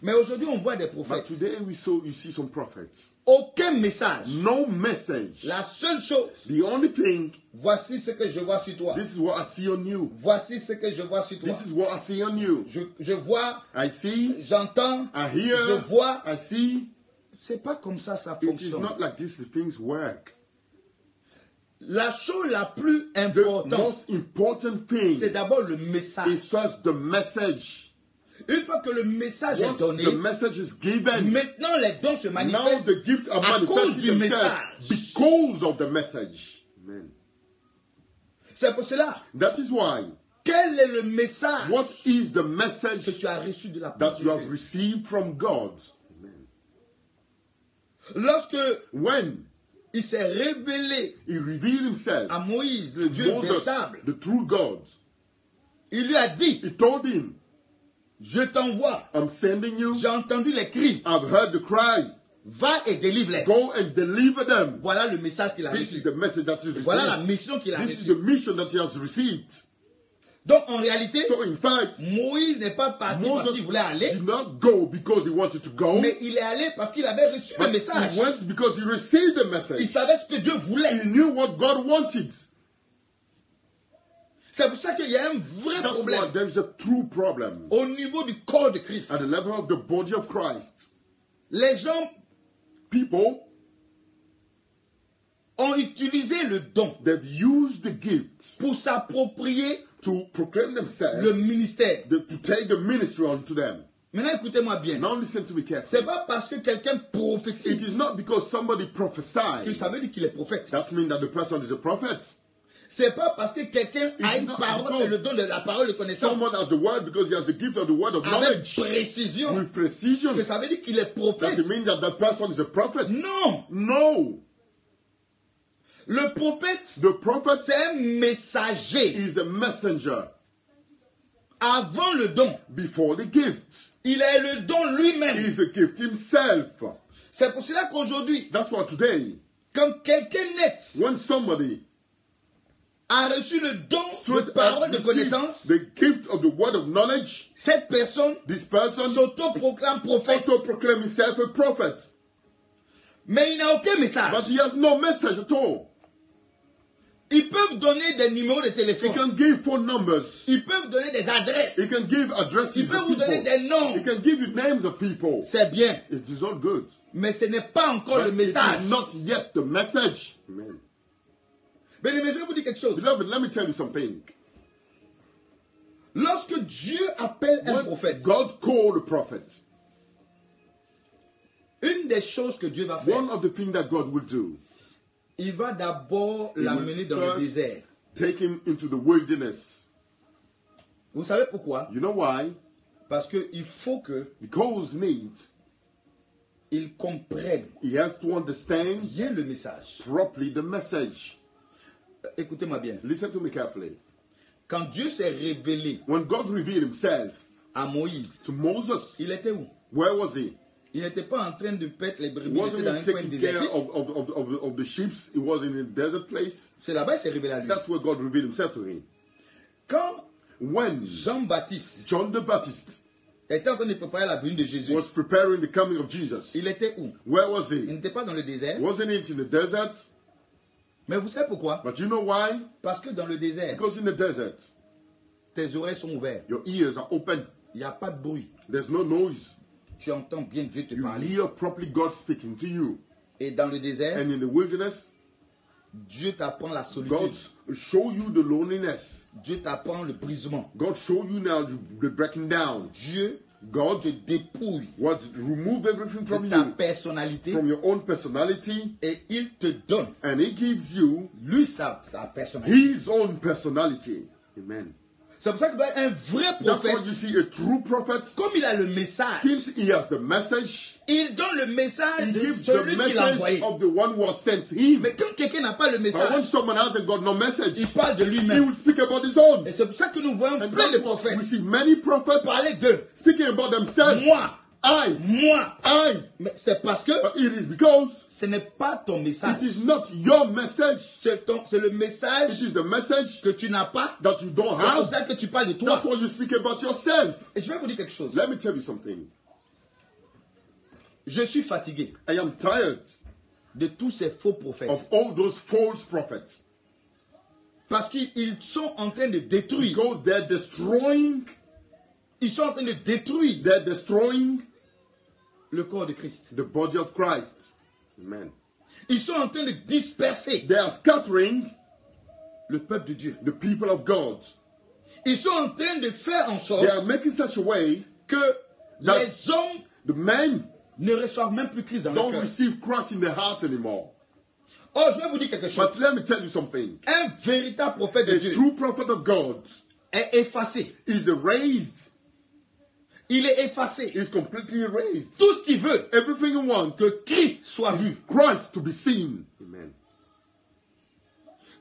Mais aujourd'hui, on voit des But prophètes. today you see some prophets. Aucun message. No message. La seule chose, The only thing, voici ce que je vois sur toi. this is what I see on you. Voici ce que je vois sur toi. This is what I see on you. Je vois, I see, j'entends, I hear, je vois. I see. C'est pas comme ça ça It is fonctionne. not like this the things work. La chose la plus The importante, most important thing c'est d'abord le is message. first the message. Une fois que le message est Once donné, the message is given, maintenant les dons se now manifestent the gifts are à cause manifesting du themselves message. because of the message. Amen. C'est pour cela. That is why. Quel est le message What is the que message tu as reçu de la part that de you have Dieu? received from God? Lorsque When il s'est révélé he revealed himself à Moïse, le Dieu Moses, véritable, the true God, il lui a dit, he told him, je t'envoie. I'm sending you. J'ai entendu les cris. I've heard the cry. Va et délivre-les. Go and deliver them. Voilà le message qu'il a This is reçu. the message that is Voilà la received. mission qu'il a This is reçue. the mission that he has received. Donc en réalité, So in fact, Moïse n'est pas parti parce Moses qu'il voulait aller, did not go because he wanted to go, mais il est allé parce qu'il avait reçu le but message. he went because he received the Il message. savait ce que Dieu voulait. He knew what God wanted. C'est pour ça qu'il y a un vrai That's why problème there is a true problem au niveau du corps de Christ. at the level of the body of Christ. Les gens People, ont utilisé le don they've used the gift pour s'approprier to proclaim themselves, le ministère. to take the ministry onto them. Maintenant, écoutez-moi bien. Now listen to me C'est carefully. pas parce que quelqu'un It prophétise is not because somebody que prophesied ça veut dire qu'il est prophète. that means that the person is a prophet. C'est pas parce que quelqu'un a It's une not parole because et le don de la parole de connaissance Someone has a word because he has a gift of the word of avec knowledge précision with precision. que ça veut dire qu'il est prophète. Does it mean that that person is a prophet? Non. No. Le prophète, The prophet c'est un messager. is a messenger Avant le don, before the gift. il est le don He lui-même. is the gift himself. C'est pour cela qu'aujourd'hui, That's why today, quand quelqu'un net when somebody a reçu le don de straight parole de has connaissance, received the gift of the word of knowledge, cette personne this person s'auto-proclame prophète. auto-proclaims himself a prophet. Mais il n'a aucun message. But he has no message at all. Ils peuvent donner des numéros de He téléphone. can give phone numbers. Ils peuvent donner des adresses. He can give Ils addresses peuvent of vous donner people. des noms. He can give you names of people. C'est bien. It is all good. Mais ce n'est pas encore le But it message. is not yet the message. Amen. Mais je vais vous dire quelque chose. Beloved, let me tell you something. Lorsque Dieu appelle un When prophète, God called a prophet, une des choses que Dieu va one faire, of the things that God will do, il va d'abord He will l'amener dans le first désert. take him into the wilderness. Vous savez pourquoi? You know why? Parce qu'il faut Because needs, qu'il comprenne he has to understand bien le message. properly the message. Écoutez-moi bien. Listen to me carefully. Quand Dieu s'est révélé When God revealed himself à Moïse, to Moses, il était où? where was he? Il n'était pas en train de perdre les brebis, il Wasn't était dans he un coin taking care désertique. of the sheep? He was in a desert place. C'est là-bas qu'il s'est révélé à lui. That's where God revealed himself to him. Quand When Jean-Baptiste John the Baptist était en train de préparer la venue de Jésus, was preparing the coming of Jesus, il était où? where was Il he? n'était pas dans le désert. Wasn't it in the desert? Mais vous savez pourquoi? But you know why? Parce que dans le désert, Because in the desert, tes oreilles sont ouvertes. your ears are open. Il n'y a pas de bruit. There's no noise. Tu entends bien Dieu te You parler. hear properly God speaking to you. Et dans le désert, And in the wilderness, Dieu t'apprend la solitude. God show you the loneliness. Dieu t'apprend le brisement. God show you now the breaking down. Dieu God te dépouille what remove everything de from ta you, personnalité from your own personality, et il te donne, and He gives you lui, sa personnalité. His own personality. Amen. C'est pour ça qu'il doit être un vrai That's why prophète. you see a true prophet. Comme il a le message, Since he has the message, il donne le message he de gives the celui qui l'a message envoyé. of the one who has sent him. Mais quand quelqu'un n'a pas le But when message, someone hasn't got no message, il parle de he lui-même. will speak about his own. Et c'est pour ça que nous voyons And plein de that's why prophètes we see many prophets parler d'eux. speaking about themselves. Moi, I. Mais c'est parce que But it is because ce n'est pas ton message. it is not your message. C'est le It message is the message que tu n'as pas. that you don't C'est pour have. ça que tu parles de toi. That's why you speak about yourself. Et je vais vous dire quelque chose. Let me tell you something. Je suis fatigué I am tired de tous ces faux prophètes. of all those false prophets Parce qu'ils sont en train de détruire. because they're destroying Le corps de Christ. the body of Christ. Amen. Ils sont en train de disperser They are scattering le peuple de Dieu. the people of God. Ils sont en train de faire en sorte They are making such a way que that les hommes the men ne reçoivent même plus Christ dans leur don't cœur. receive Christ in their heart anymore. Oh, je vais vous dire quelque chose. But let me tell you something. Un véritable prophète de A Dieu true prophet of God est effacé. is erased. Il est effacé. Is completely erased. Tout ce qu'il veut, Everything he wants que Christ soit vu. Christ to be seen. Amen.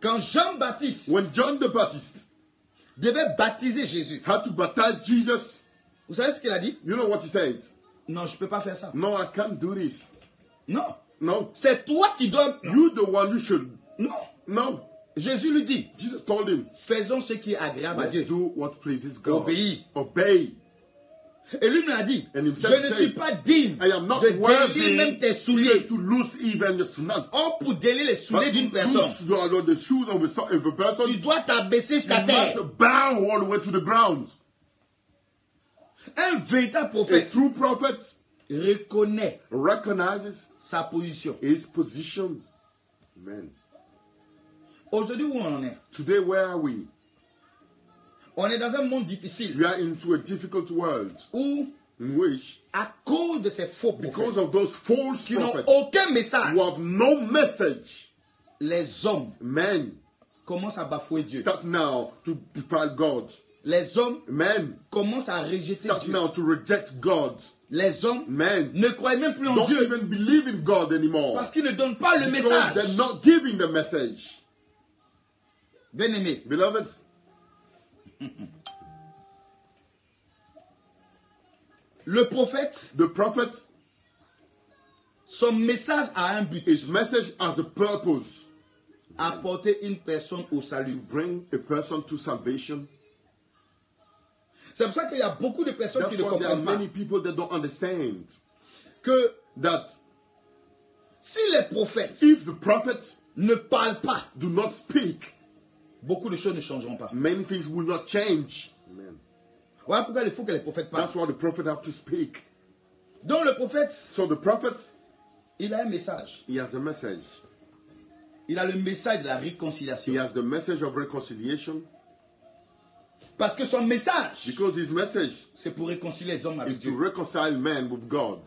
Quand Jean-Baptiste When John the Baptist devait baptiser Jésus, had to baptize Jesus, vous savez ce qu'il a dit? you know what he said? Non, je ne peux pas faire ça. No, I can't do this. Non. No. C'est toi qui dois... You the one you should. Non. No. Jésus lui dit, Jesus told him, faisons ce qui est agréable à Dieu. do what pleases God. Obéis. Obey. Et lui me l'a dit, And je himself ne said, suis pas digne I am not de délier worthy même tes souliers. to lose even your sandal. Or, pour délier les souliers But d'une to personne, lose the shoes of a person, tu dois t'abaisser you jusqu'à terre. must bow all the way to the ground. Un véritable A prophète true prophet reconnaît recognizes sa position. his position. Amen. Aujourd'hui, où on en est? Today, where are we? On est dans un monde difficile We are into a difficult world où, in which, à cause de ces faux because prophètes of those false qui n'ont prophets aucun message, who have no message, les hommes men commencent à bafouer Dieu. start now to defile God. Les hommes Men commencent à rejeter start Dieu. now to reject God. Les hommes Men ne croient même plus en don't Dieu even believe in God anymore parce qu'ils ne donnent pas le because message. they're not giving the message. Bien-aimé, Beloved, le prophète the prophet Son message a un but. His message has a purpose. Apporter une personne au To salut. bring a person to salvation. C'est pour ça qu'il y a beaucoup de personnes That's qui ne why there are comprennent pas many people that don't understand que that si les prophètes if the prophets ne parlent pas, do not speak, beaucoup de choses ne changeront pas. many things will not change. Amen. Voilà pourquoi il faut que les prophètes parlent. That's why the prophet have to speak. Donc le prophète, So the prophet, il a un message. he has a message. Il a le message de la He réconciliation. has the message of reconciliation. Parce que son message, Because his message c'est pour réconcilier les hommes avec is to Dieu. reconcile man with God.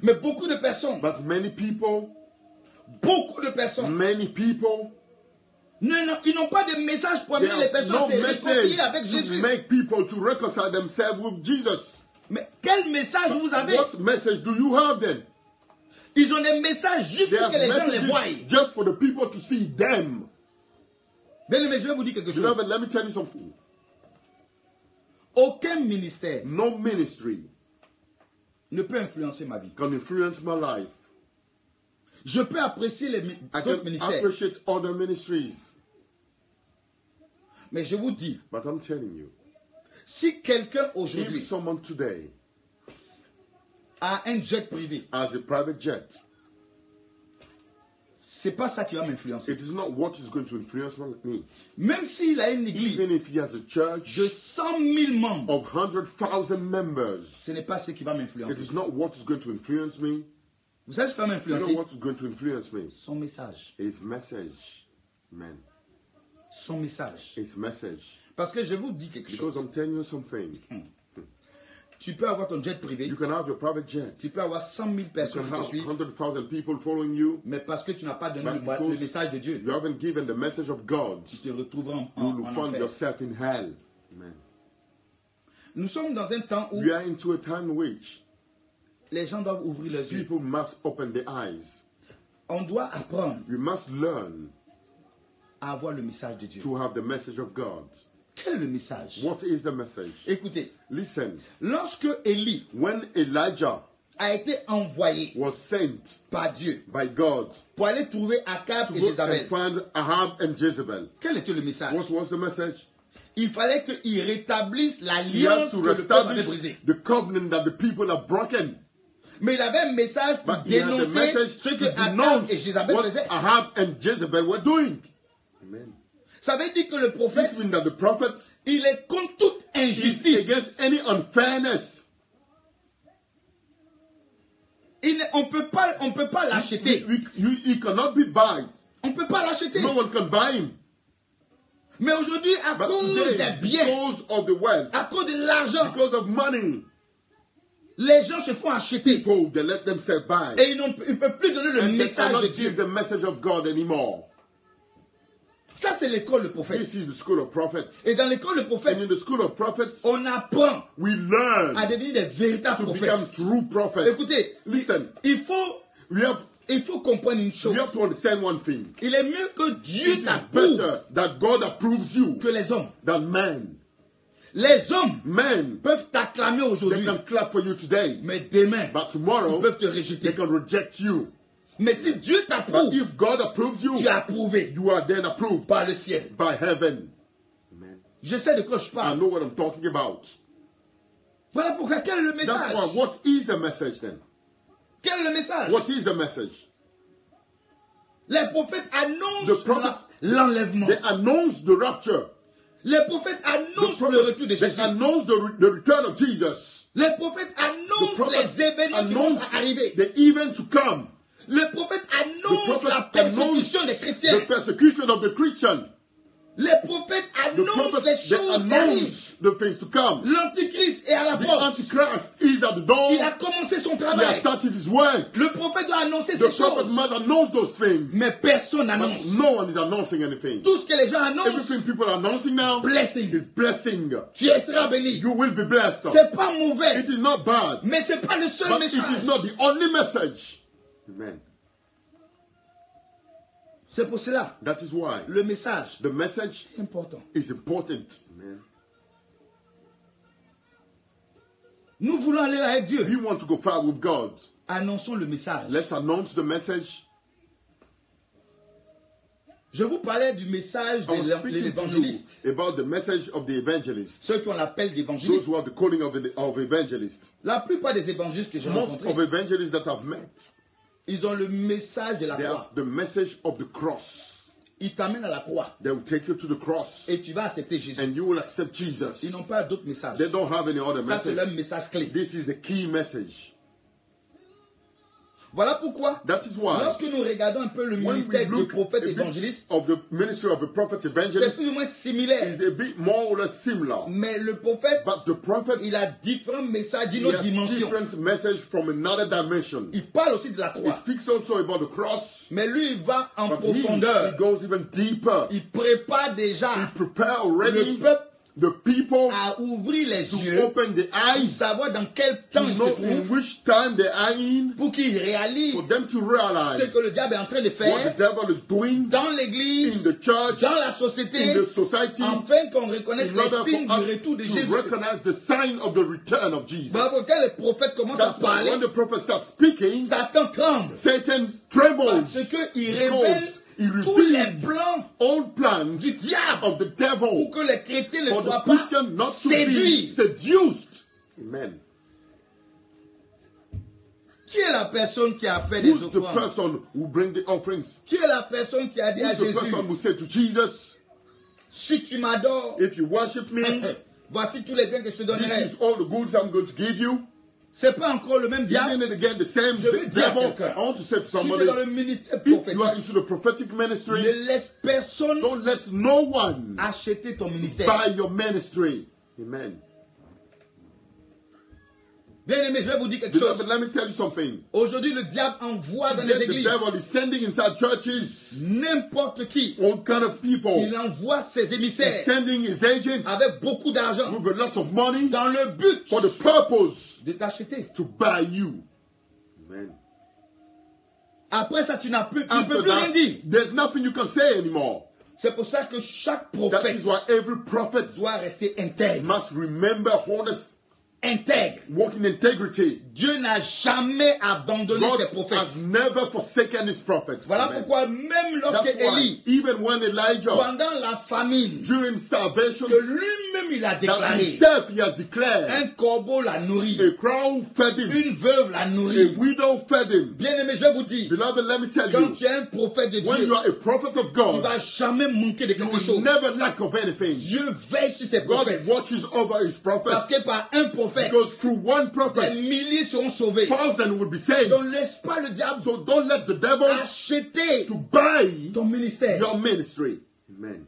Mais beaucoup de personnes, But many people, ils n'ont pas de message pour they amener les have personnes à no se réconcilier avec message to Jésus. make people to reconcile themselves with Jesus. Mais quel message vous avez? What message do you have then? Ils ont des messages juste They pour have que les gens les voient. messages just for the people to see them. Bien aimé, je vais vous dire quelque chose. Beloved, let me tell you something. Aucun ministère No ministry ne peut influencer ma vie. can influence my life. Je peux apprécier les I d'autres can ministères. appreciate other ministries. Mais je vous dis, But I'm telling you, si quelqu'un if aujourd'hui someone today a un jet privé, has a private jet, c'est pas ça qui va m'influencer. it is not what is going to influence me. Même s'il a une Even église if he has a church de 100 000 membres, of 100,000 members, ce n'est pas ce qui va it m'influencer. is not what is going to influence me. Vous savez ce qui va You know m'influencer? what is going to influence me? Son message. His message. Amen. Son message. His message. Parce que je vous dis quelque Because chose. I'm telling you something. Tu peux avoir ton jet privé, You can have your private jet. tu peux avoir 100 000 You personnes can qui te have suivent, 100,000 people following you. mais parce que tu n'as pas donné But le because message de Dieu, you haven't given the message of God, tu te retrouveras you en will find enfer. yourself in hell. Amen. Nous sommes dans un temps où We are into a time in which les gens doivent ouvrir leurs yeux. people must open their eyes. On doit apprendre You must learn à avoir le message de Dieu. to have the message of God. Quel est le message? What is the message? Écoutez, Listen, lorsque Élie when Elijah a été envoyé was sent par Dieu by God pour aller trouver Akab to et go Jézabel, and find Ahab and Jezebel, quel était le message? what was the message? Il fallait qu'il rétablisse He l'alliance has que to le peuple avait establish brisée. the covenant that the people have broken. Mais il avait un message pour But he has a dénoncer message ce to que Akab denounce et Jézabel what faisaient. Ahab and Jezebel were doing. Amen. Ça veut dire que le prophète, This means that the prophet il est contre toute is injustice. against any unfairness. On peut pas l'acheter. He cannot be bought. On peut pas l'acheter. No one can buy him. Mais aujourd'hui, à But cause today, des biens, because of the wealth, à cause de l'argent, because of money, les gens se font acheter. people, they let themselves buy. Et ils ne peuvent plus donner le And they message de cannot Dieu. give the message of God anymore. Ça, c'est l'école de prophète. This is the school of prophets. Et dans l'école de And prophète, in the school of prophets, on apprend we learn à devenir des véritables to become prophètes. true prophets. Écoutez, Listen, il faut comprendre une chose. we have to understand one thing. Il est mieux que Dieu It is t'approuve better that God approves you que les hommes. than men. Les hommes Men, peuvent t'acclamer they aujourd'hui, can clap for you today, mais demain, but ils tomorrow, peuvent te they rejeter. can reject you. Mais si Dieu But t'approuve, if God approves you, tu es approuvé you are then approved par le ciel. by heaven. Amen. Je sais de quoi je I parle. know what I'm talking about. Voilà pourquoi. Quel est le That's message? why, what is the message then? Quel est le message? What is the message? Les prophètes The annoncent prophets, l'enlèvement. they announce the rapture. Les prophètes The annoncent le retour de prophets, they Jésus. announce the return of Jesus. Les prophètes The annoncent prophets les événements qui vont announce arriver. the event to come. Le prophète The annonce la prophets announce persécution des chrétiens. the persecution of the Christian. Les prophètes The annoncent les prophets, they choses qui arrivent. announce the things to come. L'antichrist est à la The porte. Antichrist is at the door. Il a commencé son He has travail. started his work. Le prophète doit annoncer The ces prophet choses. must announce those things. Mais personne But n'annonce. no one is announcing anything. Tout ce que les gens annoncent, Everything people are announcing now blessing. is blessing. Tu seras béni. You will be blessed. C'est pas mauvais, It is not bad, mais c'est pas le seul but it message. is not the only message. Amen. C'est pour cela, That is why le message the message est important. is important. Amen. Nous voulons aller avec Dieu. We want to go far with God. Annonçons le message. Let's announce the message. Je vous parlais du message I was de speaking to l'évangéliste. you about the message of the evangelist. Ceux qu'on appelle Those d'évangélistes. who have the calling of evangelists. La plupart des évangélistes que j'ai Most rencontrés, of evangelists that I've met, ils ont le message de la they croix. have the message of the cross. Ils t'amènent à la croix They will take you to the cross et tu vas accepter Jésus. and you will accept Jesus. Ils n'ont pas d'autres messages. They don't have any other Ça, c'est leur message. message clé. This is the key message. Voilà pourquoi, That is why lorsque nous regardons un peu le when we ministère du look prophète a bit évangéliste, of the ministry of the prophet c'est evangelist, plus ou moins similaire. is a bit more or less similar. Mais le prophète, But the prophet, il a différents messages d'une he autre has dimension. different message from another dimension. Il parle aussi de la He croix. speaks also about the cross, Mais lui, il va en but he profondeur. goes even deeper. Il prépare He déjà prepare le already peuple the people à ouvrir les to yeux open the pour eyes, savoir dans quel to temps il se know in trouve, which time they are in, pour qu'ils réalisent for them to ce realize que le diable est en train de what faire the devil is doing dans in l'église, the church, dans la société, in the society, afin qu'on reconnaisse in order les signes for du us retour de to Jésus. recognize the sign of the return of Jesus. Voilà pourquoi les prophètes commencent à That's why parler, when the prophet starts speaking, Satan tremble. Satan trembles Parce qu'il révèle he tous les reveals plans all plans du diable of the pour devil que les chrétiens ne for soient the pas Christian not to be séduits. seduced. Amen. Qui est la personne qui a fait des Who's the offrandes? person who bring the offerings? Qui est la personne qui a dit à Who's the Jésus, person who said to Jesus, si tu m'adores, if you worship me, voici tous les biens que je te this donnerai. is all the goods I'm going to give you? C'est pas encore le même diable. Isn't it again the same Je veux dire à devil? quelqu'un, I want to say to Si tu es somebody, dans le ministère if you are prophétique, into the prophetic ministry, ne laisse personne don't let no one acheter ton ministère. buy your ministry. Amen. Bien aimé, je vais vous dire quelque chose. Beloved, let me tell you something. Aujourd'hui, le diable envoie dans les Then the églises devil is sending inside churches n'importe qui. all kind of people. Il envoie ses He's émissaires sending his agents avec beaucoup d'argent with a lot of money dans le but for the purpose de t'acheter. to buy you. Amen. Après ça, tu ne peux After plus rien that, dire. there's nothing you can say anymore. C'est pour ça que chaque That prophète is why every prophet doit rester intègre. must remember honest, Intègre. walk in integrity. Dieu n'a jamais abandonné ses God prophètes. has never forsaken his prophets. Voilà Amen. pourquoi même lorsque That's why, Élie, even when Elijah, pendant la famine, during starvation, que lui-même il a that déclaré, himself he has declared, un corbeau l'a nourri, a crow fed him, une veuve l'a a nourri. widow fed him. Bien aimé, je vous dis, Beloved, let me tell quand you, tu es un prophète de when Dieu, you are a prophet of tu God, vas jamais manquer de you quelque will chose. never lack of anything. Dieu veille sur ses God prophètes. watches over his Parce prophets. que par un prophète, Because through one des prophet, milliers seront sauvés. thousands will be saved. Donc laisse pas le diable So don't let the devil acheter to buy ton ministère. your ministry. Amen.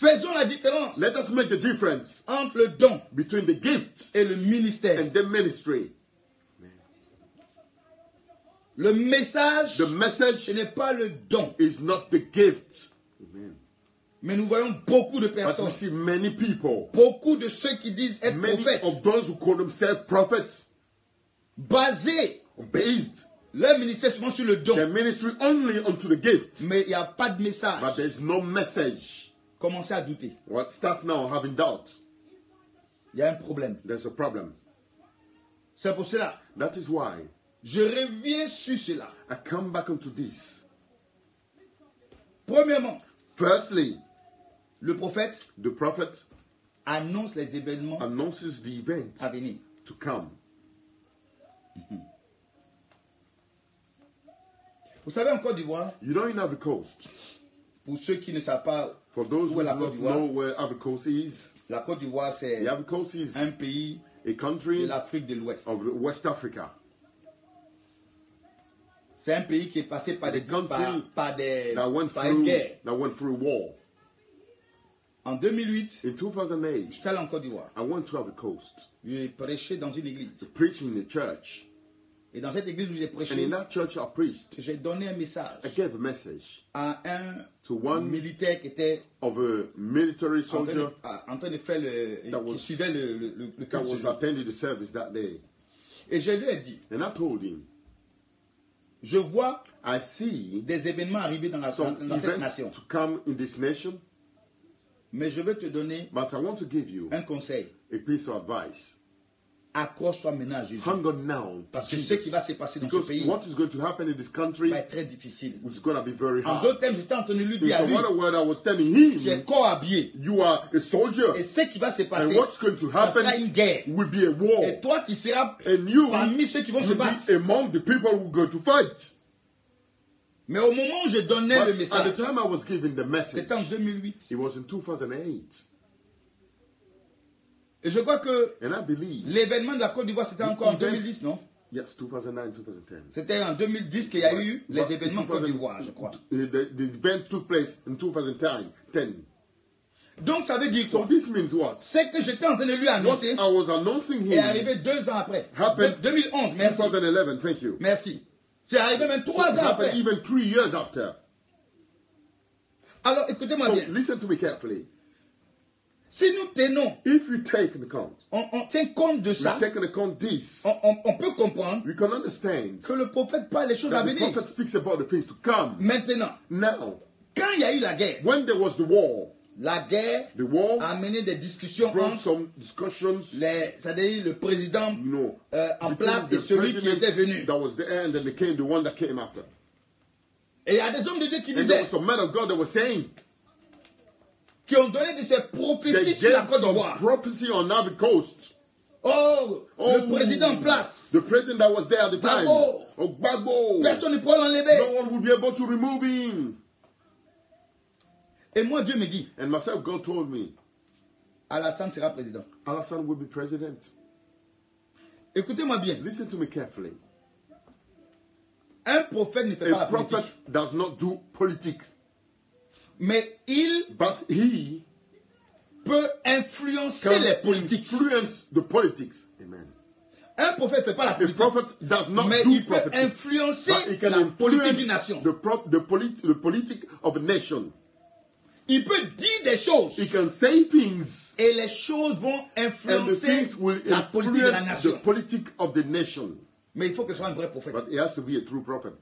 Faisons la différence Let us make the difference entre le don between the gift et le ministère. and the ministry. Le message, The message ce n'est pas le don. is not the gift. Amen. Mais nous voyons beaucoup de But we personnes, see many people, beaucoup de ceux qui disent être many prophètes, of those who call themselves prophets, basés based leur ministère seulement sur le their don. ministry only onto the gift. Mais il n'y a pas de message. But there's no message. Commencez à douter. What start now having doubt? Il y a un problème. There's a problem. C'est pour cela, That is why je reviens sur cela. I come back onto this. Premièrement, Firstly, le prophète the prophet annonce les événements announces the events à venir. to come. Vous savez, en Côte d'Ivoire, You know, in Ivory Coast, pour ceux qui ne savent pas for those où who est do la not Côte d'Ivoire, know where Ivory Coast is, la Côte d'Ivoire, c'est the Ivory Coast is un pays a de country l'Afrique de l'Ouest. of West Africa. C'est un pays qui est passé par des, country par une That guerre. went through a war. En 2008, In 2008, je suis allé en Côte d'Ivoire. I went to Ivory Coast, J'ai prêché dans une église. preaching in the church. Et dans cette église où j'ai And prêché, in that church I preached, j'ai donné un message I gave a message à un to one militaire qui était of a military soldier en train de faire qui suivait le that culte ce was jour. attending the service that day. Et je lui ai dit, And I told him, je vois I see des événements arriver dans some cette events nation, to come in this nation, mais je veux te donner but I want to give you un conseil. a piece of advice. accroche-toi maintenant à Jésus. Hang on now. Parce que ce qui va se passer dans ce Because pays what is going to happen in this country va être très difficile. is going to be very En hard. d'autres termes, j'étais entendu lui In dire à some lui, other word, I was telling tu es him, corps habillé. you are a soldier, Et ce qui va se and passer, what's going to ça sera happen une guerre. will be a war. Et toi, tu seras And you parmi ceux qui vont se will battre. be among the people who go to fight. Mais au moment où je donnais But le at the message, time I was giving the message, c'était en 2008. it was in 2008. Et je crois que And I believe, l'événement de la Côte d'Ivoire, c'était encore en event- 2010, non? yes, 2009, 2010. C'était en 2010 qu'il y a eu les But événements en Côte 2000 d'Ivoire, je crois. The event took place in 2010. Donc ça veut dire So quoi? this means what? C'est que j'étais en train de lui What annoncer I was announcing est him arrivé 2 ans après. happened 2011, merci. 2011, thank you. Merci. C'est arrivé même 3 It ans happened après. even 3 years after. Alors écoutez-moi So bien. listen to me carefully. Si nous tenons, If we take into account, on tient compte de we ça, take into account this, on peut comprendre we can understand que le prophète parle les choses à that the venir. prophet speaks about the things to come. Maintenant, Now, quand il y a eu la guerre, when there was the war a mené des discussions brought entre some discussions, c'est-à-dire le président you know, en between place et the celui qui president était venu. that was there and then they came the one that came after. Et il y a des hommes de Dieu qui And there disaient, was some men of God that were saying, qui ont donné de ces they prophéties sur la gave Côte some d'Ivoire. prophecy on Ivory Coast. Oh, le président en place, The president that was there at the time. Gbagbo. Oh, Gbagbo. personne ne pourra l'enlever. No one will be able to remove him. Et moi, Dieu me dit, And myself, God told me, Alassane sera président. Alassane will be president. Écoutez-moi bien, Listen to me carefully. un prophète ne fait pas A la prophet politique, does not do politics, mais il but he peut influencer can les politiques. influence the politics. Amen. Un prophète ne fait pas la A politique, prophet does not mais do il peut prophecy, influencer but he can la politique d'une influence nation. the politic of a nation. Il peut dire des choses He can say things, et les choses vont and the influencer things will la politique de la influence nation. the politic of the nation. Mais il faut que ce soit un vrai prophète. But he has to be a true prophet.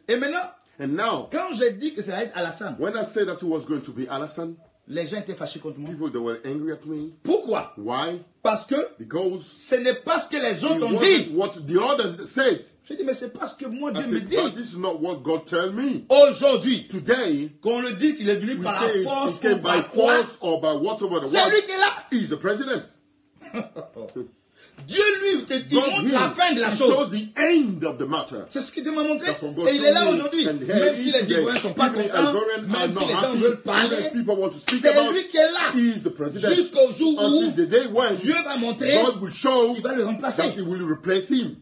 Et maintenant, And now, quand j'ai dit que ça va être Alassane, when I said that it was going to be Alassane, les gens étaient fâchés contre moi. people that were angry at me. Pourquoi? Why? Parce que Because ce n'est pas ce que les it autres ont wasn't dit. what the others said. J'ai dit, mais c'est pas ce que moi I Dieu me said, dit. but this is not what God tell me. Aujourd'hui, Today, qu'on le dit qu'il est venu we par say la force it came ou by par quoi, force or by whatever the c'est lui was. qui est là. He's the president. Dieu lui, il God montre la fin de la he chose. shows the end of the matter. C'est ce qu'il m'a montré. That's what God Et il est là told me. aujourd'hui. And here Même he si is les today. Ivoiriens ne sont pas Even the contents, Ivorians même are si not les gens happy, veulent even parler, if people want to speak c'est about, lui qui est là. he is the president. Jusqu'au jour Until où the day when Dieu va montrer God will show qu'il va le remplacer. that he will replace him.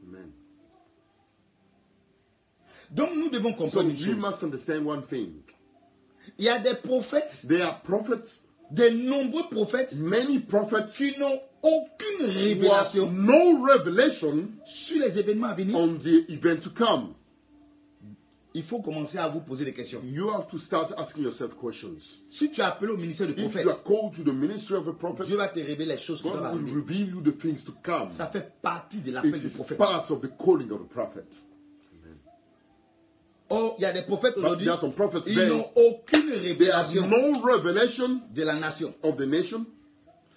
Amen. Donc nous devons So comprendre une we chose. must understand one thing. Il y a des prophètes, There are prophets, de nombreux prophètes many prophets qui n'ont aucune who have révélation no revelation sur les événements à venir. on the event to come. Il faut commencer à vous poser des questions. You have to start asking yourself questions. Si tu es appelé au ministère de If prophète, you are called to the ministry of a prophet, Dieu va te révéler les choses qui doivent God will arriver. reveal you the things to come. Ça fait partie de l'appel It du is prophète. part of the calling of a prophet. Or, il y a des prophètes aujourd'hui, there are some prophets ils there. n'ont aucune There is révélation no revelation de la nation. of the nation.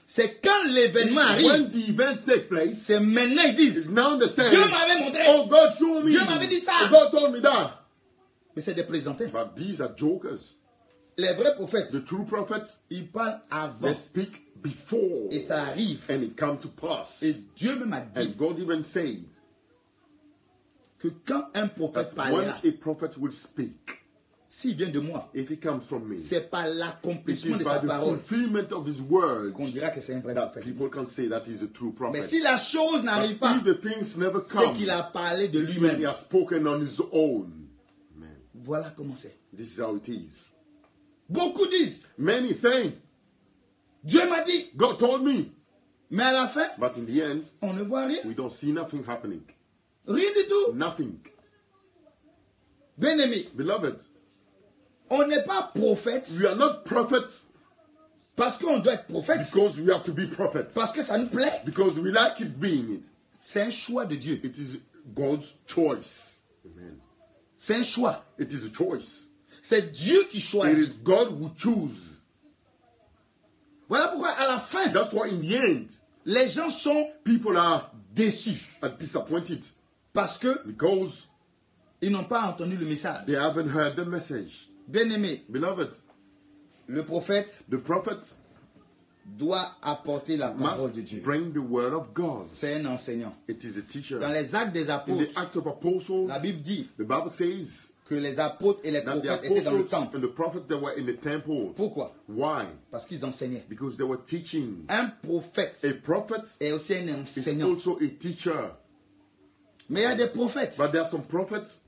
C'est quand l'événement When arrive, the event takes place, c'est maintenant ils it's disent, now the same. Dieu m'avait montré, Oh, God showed me. Dieu m'avait dit ça. Oh, God told me that. mais c'est des plaisantins. But these are jokers. Les vrais prophètes, The true prophets, ils parlent avant they speak before et ça arrive. and it comes to pass. Et Dieu même a dit And God even says que quand un prophète that when parlera, a prophet will speak, s'il vient de moi, if he comes from me, c'est par it l'accomplissement is de by sa the parole fulfillment of his word qu'on dira que c'est un vrai that prophète. people can say that he's a true Mais prophet. si la chose But n'arrive pas, if the things never c'est come, qu'il a parlé de this man he lui-même. has spoken on his own. Amen. Voilà comment c'est. This is how it is. Beaucoup disent, Many saying, Dieu m'a dit, God told me. mais à la fin, But in the end, on ne voit rien. we don't see nothing happening. Rien du tout. Nothing. Bien-aimé, Beloved, on n'est pas prophète we are not prophets parce qu'on doit être prophète, because we have to be prophets. parce que ça nous plaît. Because we like it being it. C'est un choix de Dieu. It is God's choice. Amen. C'est un choix. It is a choice. C'est Dieu qui It choisit. is God who chooses. Voilà pourquoi à la fin, That's why in the end, Les gens sont People are déçus disappointed parce que because ils n'ont pas entendu le message. they haven't heard the message. Bien-aimé, Beloved, le prophète the prophet doit apporter la parole de must Dieu. bring the word of God. C'est un enseignant. It is a teacher. Dans les actes des In apôtres, the Acts of Apostles, la Bible dit the Bible says que les apôtres et les that the prophètes étaient dans le apostles temple. and the prophets that were in the temple. Pourquoi? Why? Parce qu'ils enseignaient. Because they were teaching. Un prophète A prophet est aussi un is enseignant. also a teacher. Mais il y a des prophètes, But there are some prophets,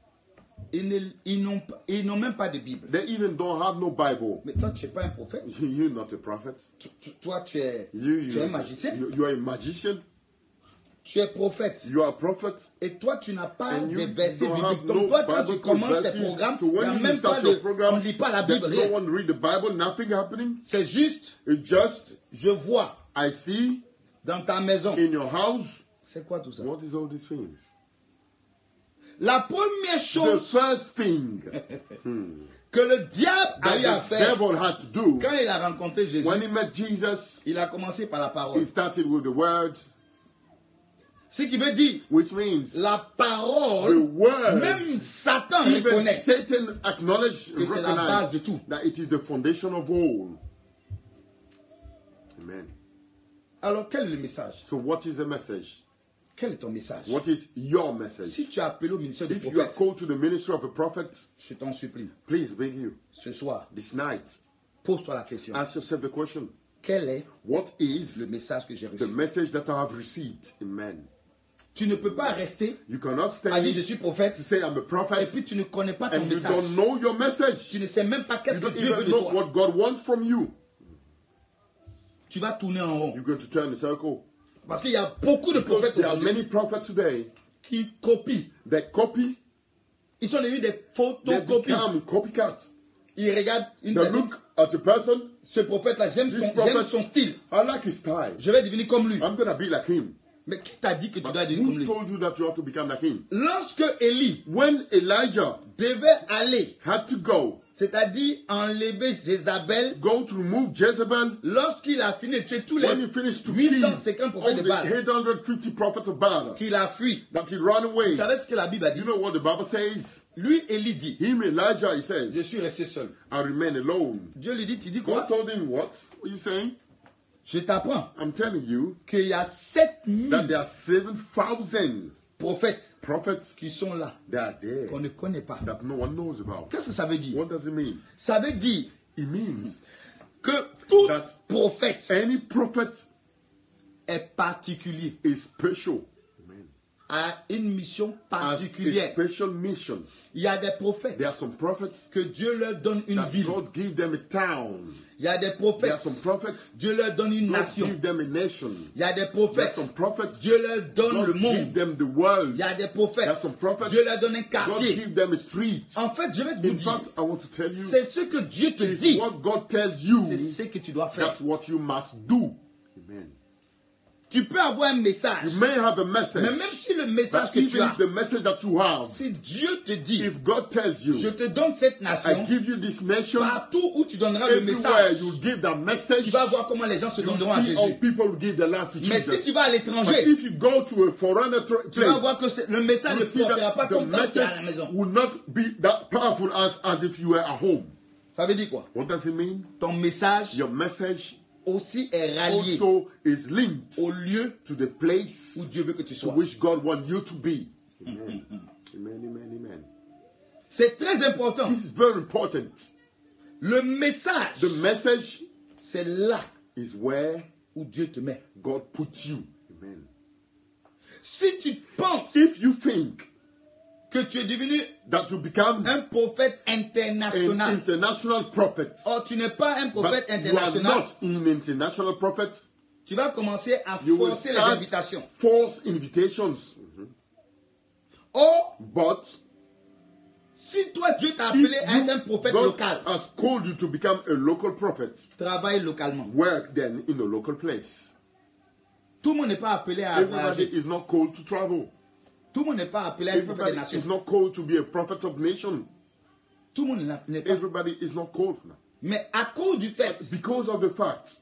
ils n'ont même pas de Bible. they even don't have no Bible. Mais toi, tu n'es pas un prophète. You're not a prophet. Toi, tu es un magicien. You are a magician. Tu es prophète. You are a prophet. Et toi, tu n'as pas And des you versets don't bibliques. have Donc no toi, quand tu Bible commences tes verses. programmes, So il n'y a when you même pas start your de... program, On ne lit pas la there's Bible, no rien. one read the Bible, nothing happening. C'est juste, It just, je vois I see dans ta maison. in your house. C'est quoi tout ça? What is all these things? La première The chose first thing que le diable a eu à that the faire devil had to do quand il a rencontré Jésus, when he met Jesus, il a commencé par la he parole. started with the word, Ce qui veut dire, which means la the parole, word. même Satan Even reconnaît. Satan acknowledged, Que c'est la base de recognized tout. that it is the foundation of all. Amen. Alors quel est le message? So what is the message? Quel est ton message? What is your message? Si tu as appelé au ministère du If you are prophète, called to the ministry of a prophet, je t'en supplie, please beg you, ce soir, this night, pose-toi la question. ask yourself the question, Quel est what is le message que j'ai the reçu? message that I have received? Amen. Tu ne peux pas rester You cannot à dire je stay suis prophète to say I'm a et prophet puis tu ne connais pas ton and you message. don't know your message. Tu ne sais même pas qu'est-ce You que don't Dieu veut even de know toi. what God wants from you. Tu vas tourner en rond. You're going to turn the circle. Parce qu'il y a beaucoup de Because prophètes there are aujourd'hui many prophets today qui copient. that copy, Ils sont devenus des they photocopies. become copycats. Ils regardent une They personne. look at a person, Ce prophète-là, j'aime this son prophet, style. I like his style. Je vais devenir comme lui. I'm going to be like him. Mais qui t'a dit que tu dois devenir comme Who lui? told you that you have to become like him? Lorsque Élie When Elijah devait aller, had to go c'est-à-dire enlever Jézabel, to remove Jezebel, lorsqu'il a fini de tuer tous les when he finished to kill 850 all prophètes de the Baal, 850 prophets of Baal, qu'il a fui. that he ran away. Vous savez ce que la Bible a dit? You know what the Bible says? Lui, Élie dit, Him, Elijah, he says, je suis resté seul. I remain alone. Dieu lui dit, tu dis quoi? God told him, what? What are you saying? Je t'apprends I'm telling you qu'il y a 7000 that there are 7,000 prophètes prophets qui sont là, that are there qu'on ne connaît pas. that no one knows about. Qu'est-ce que ça veut dire? What does it mean? Ça veut dire It means que tout That prophète any prophet est particulier, is special. Amen. a une mission Has a particulière. special mission. Il y a des prophètes There are some prophets que Dieu leur donne une that ville. God give them a town. Il y a des There are prophètes, some prophets Dieu leur donne une God nation. give them a nation. Il y a des There are prophètes, some prophets Dieu leur donne God le give monde. them the world. Il y a des There are prophètes, some prophets Dieu leur donne un God quartier. give them a street. En fait, je vais te In dire, fact, I want to tell you, c'est ce que Dieu te it's dit, what God tells you. c'est ce que tu dois faire. That's what you must do. Amen. Tu peux avoir un message, You may have a message, mais même si le message but que tu even as, if the message that you have, si Dieu te dit, if God tells je you, te donne cette I nation, give you this nation, partout où tu donneras le everywhere message, you give that message, tu vas voir comment les gens se you donneront à see how Jésus. people give their life to Mais si Jesus. tu vas à But l'étranger, if you go to a foreigner tu vas place, voir que le message ne you see portera pas that the comme quand tu es à la message maison. will not be that powerful as if you were at home. Ça veut dire quoi? What does it mean? Ton message Your message aussi est rallié also is linked au lieu to the place où Dieu veut que tu to sois. which God wants you to be. Amen. Amen, amen, amen. C'est très important. This is very important. Le message, The message c'est là is where où Dieu te met. God puts you. Amen. Si tu penses If you think que tu es devenu that you become un prophète an international, international prophet, or tu n'es pas un prophète but you are international, not an international prophet, tu vas commencer à you will forcer les start invitations. false invitations. Or, But si toi Dieu t'a appelé à être un prophète God local, has called you to become a local prophet, travaille localement. work then in a local place. Tout le monde n'est pas appelé à Everybody voyager. is not called to travel. Tout le monde n'est pas appelé à être prophète des Everybody is nations. not called to be a prophet of nation. Tout le monde n'est pas. Everybody is not called now. Mais à cause du fait Because of the fact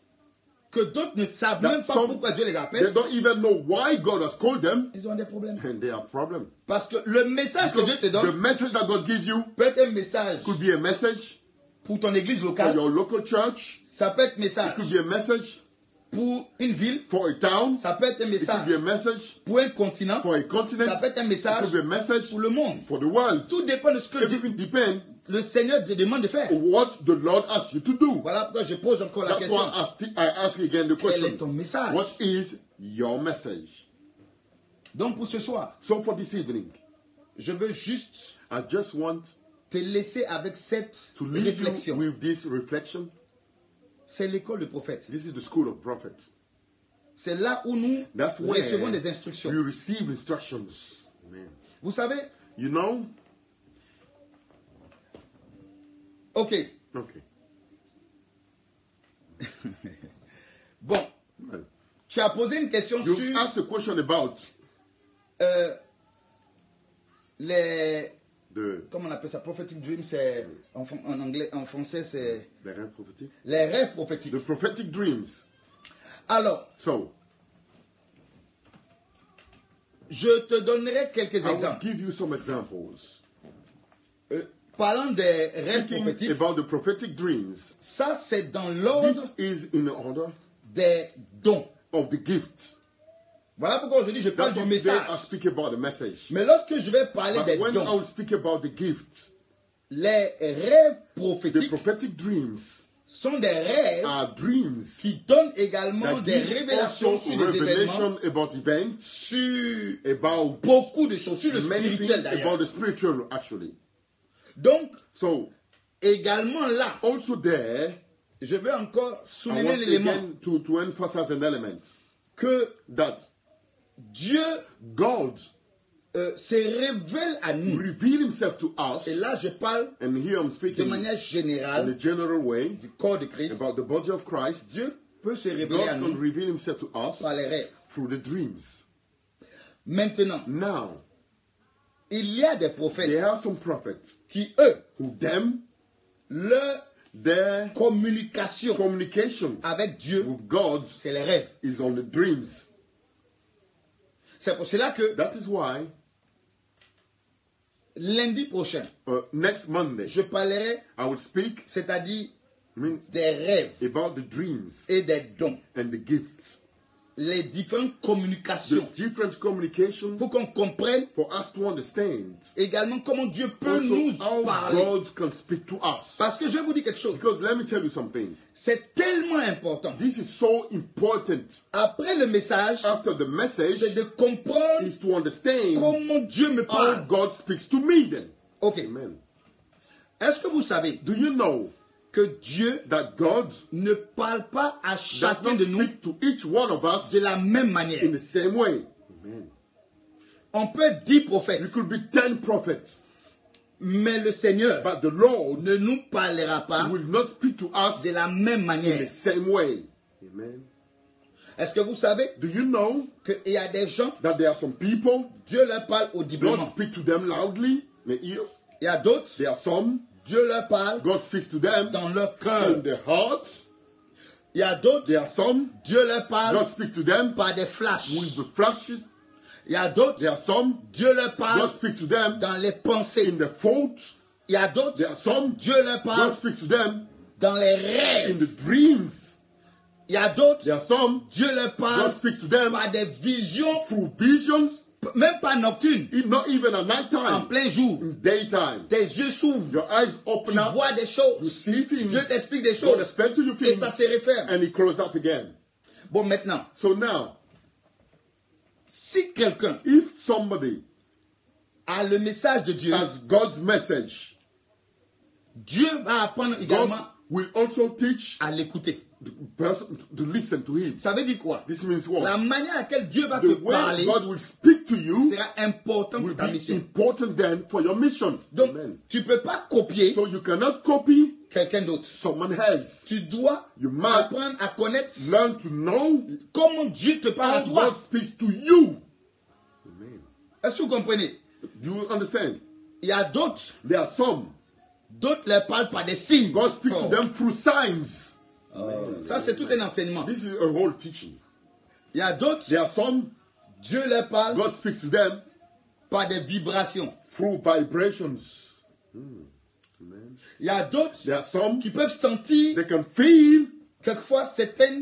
que d'autres ne savent that même pas some, pourquoi Dieu les they appelle, don't even know why God has called them, ils ont des problèmes. and they have problems. Parce que le message que Dieu te The donne message that God gives you peut être un message could be a message pour ton église for locale, your local church. ça peut être un It message could be a message pour une ville, for a town. ça peut être un It could be a message message pour un continent, for a continent. ça peut être un It message could be a message pour le monde. for the world. Tout dépend de ce que Everything depends le Seigneur te demande de faire. on what the Lord asks you to do. Voilà pourquoi je pose encore la That's question. why I ask again the Quel est ton question. message? What is your message? Donc pour ce soir, So for this evening, je veux juste I just want te laisser avec cette to leave you réflexion. with this reflection. C'est l'école de prophète. This is the school of prophets. C'est là où nous That's where recevons des instructions. you receive instructions. Amen. Vous savez, You know? ok, Okay. bon, Well, tu as posé une question you sur asked a question about les, the comment on appelle ça, prophetic dreams, c'est en anglais, en français, c'est rêve prophetic. les rêves prophétiques. The prophetic dreams. Alors, So, je te donnerai quelques I will exemples. give you some examples. Parlant des rêves Speaking prophétiques, about the prophetic dreams, ça c'est dans this l'ordre is in order des dons. of the gifts. Voilà pourquoi aujourd'hui je parle That's du what today I message. speak about the message. Mais lorsque je vais parler But des when I dons, will speak about the gifts, les rêves the prophétiques prophetic dreams sont des rêves are dreams qui donnent également that des give révélations also sur les événements, revelation about events, sur about beaucoup de choses, sur le many spirituel things d'ailleurs. about the spiritual actually. Donc, So également là, also there, je vais encore I souligner want l'élément again to emphasize an element que that Dieu God se révèle à nous. revealed himself to us, Et là, je parle and here I'm de speaking manière in a générale general way du corps de Christ. about the body of Christ. Dieu peut se révéler God à can nous reveal himself to us par les rêves. through the dreams. Maintenant, Now, il y a des prophètes there are some prophets qui, eux, who them, leur their communication communication avec Dieu, with God c'est les rêves. is on the dreams. C'est pour cela que That is why lundi prochain, next Monday je parlerai, I will speak c'est-à-dire means des rêves about the dreams et des dons, and the gifts, les différentes the communications, different communication pour qu'on comprenne for us to understand également comment Dieu peut also nous how parler. God can speak to us. Parce que je vais vous dire quelque chose, Because let me tell you something. c'est tellement important. This is so important. Après le message, After the message c'est de comprendre is to understand comment Dieu me how parle. God speaks to me then. Ok. Amen. Est-ce que vous savez Do you know que Dieu that God ne parle pas à does chacun not de nous speak to each one of us de la même manière? in the same way? Amen. On peut être 10 prophètes, You could be 10 prophets, mais le Seigneur but the Lord ne nous parlera pas will not speak to us de la même in manière. the same way. Amen. Est-ce que vous savez Do you know qu'il y a des gens, that there are some people, Dieu leur parle God audiblement. speak to them loudly in the ears? Il y a d'autres, There are some, Dieu leur parle God speaks to them dans leur in cœur. the heart. Il y a d'autres, There are some, Dieu leur parle God speaks to them par des flashs. with the flashes. Il y a d'autres, There are some, Dieu leur parle God speaks to them dans les pensées. in the thoughts. Il y a d'autres, There are some, Dieu leur parle God speaks to them dans les in rêves. the dreams. Il y a d'autres, There are some, Dieu leur parle God speaks to them par des visions, through visions, même pas nocturnes, not even at night en time, plein jour. in daytime. Tes yeux s'ouvrent, Your eyes tu open up, vois des you choses, see things, Dieu t'explique des God choses, explains to you et things, ça se referme. and He closes up again. Bon, maintenant, So now, si quelqu'un if somebody a le message de Dieu, has God's message, Dieu va apprendre God également will also teach à l'écouter. the person to listen to Him. Ça veut dire quoi? This means what? La manière à laquelle Dieu va te The way parler God will speak to you sera important will pour ta be mission. important then for your mission. Donc, Amen. tu ne peux pas copier So you cannot copy quelqu'un d'autre. someone else. Tu dois You must apprendre à connaître learn to know comment Dieu te parle à how toi. God speaks to you. Amen. Est-ce que vous comprenez? Do you understand? Il y a d'autres There are some, leur parlent par des signes. God speaks to them through signs. Ça, c'est tout un enseignement. This is a whole teaching. Il y a d'autres, There are some, Dieu leur parle God speaks to them par des vibrations. through vibrations. Amen. Il y a d'autres There are some, qui peuvent sentir they can feel quelquefois certaines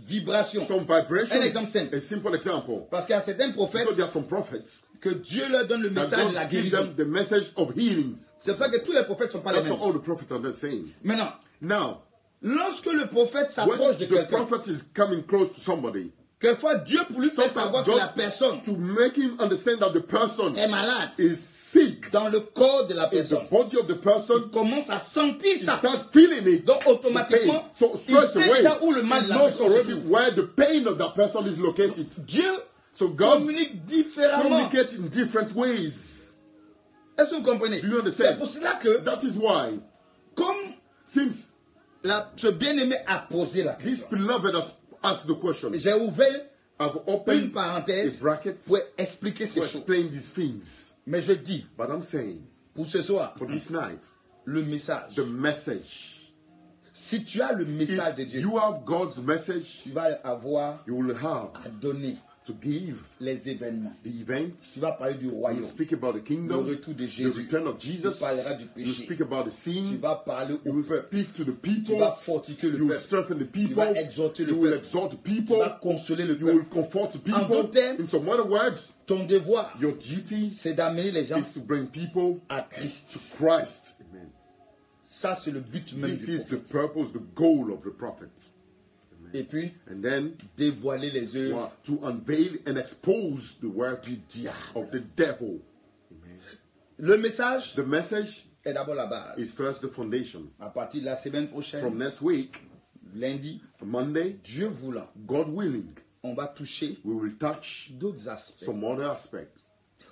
vibrations. some vibrations. Un exemple simple. A simple example. Parce qu'il y a certains prophètes Because there are some prophets que Dieu leur donne le that message de la God gives guérison. them the message of healings. C'est pour ça que tous les prophètes ne sont pas les That's mêmes. what all the prophets are the same. Maintenant, Now, lorsque le prophète when s'approche de the quelqu'un, prophet is coming close to somebody, quelquefois Dieu pour lui faire sometimes savoir que la God, personne to make him understand that the person est malade is sick dans le corps de la in the personne, body of the person, commence à sentir he ça. starts feeling it. Donc automatiquement, So il straight sait away, déjà où le mal he de la knows personne se already trouve. where the pain of that person is located. Dieu So God communique différemment. communicates in different ways. Est-ce que vous comprenez? Do you understand? C'est pour cela que, That is why, comme since ce bien-aimé a posé la this question, beloved has asked the question, j'ai ouvert I've une opened a parenthèse bracket pour expliquer to ces choses. explain these things. Mais je dis, But I'm saying, pour ce soir, for this night, le message. the message. Si tu as le message de If Dieu, you have God's message, tu vas avoir you will have à donner to give les événements. the events. Tu vas parler du You royaume. speak about the kingdom, Le retour de the Jésus. return of Jesus. Tu parleras du You péché. speak about the Tu sin. vas parler You au will peuple. speak to the Tu people. vas fortifier le You will peuple. strengthen the Tu people. vas exhorter le You will peuple. exhort the Tu people. vas consoler le You will peuple. comfort the En people. d'autres termes, In some other words, ton devoir, your duty c'est d'amener les gens is to bring people à to Christ. Christ. Amen. Ça, c'est le but même This du is the prophète. purpose, the goal of the prophet. Et puis, And then dévoiler les œuvres to unveil and expose the work du diable. of the devil. Amen. Le message The message est d'abord la base. is first the foundation. À partir de la semaine From prochaine, next week, lundi, Monday, Dieu voulant, God willing, on va toucher we will touch d'autres aspects. some other aspects.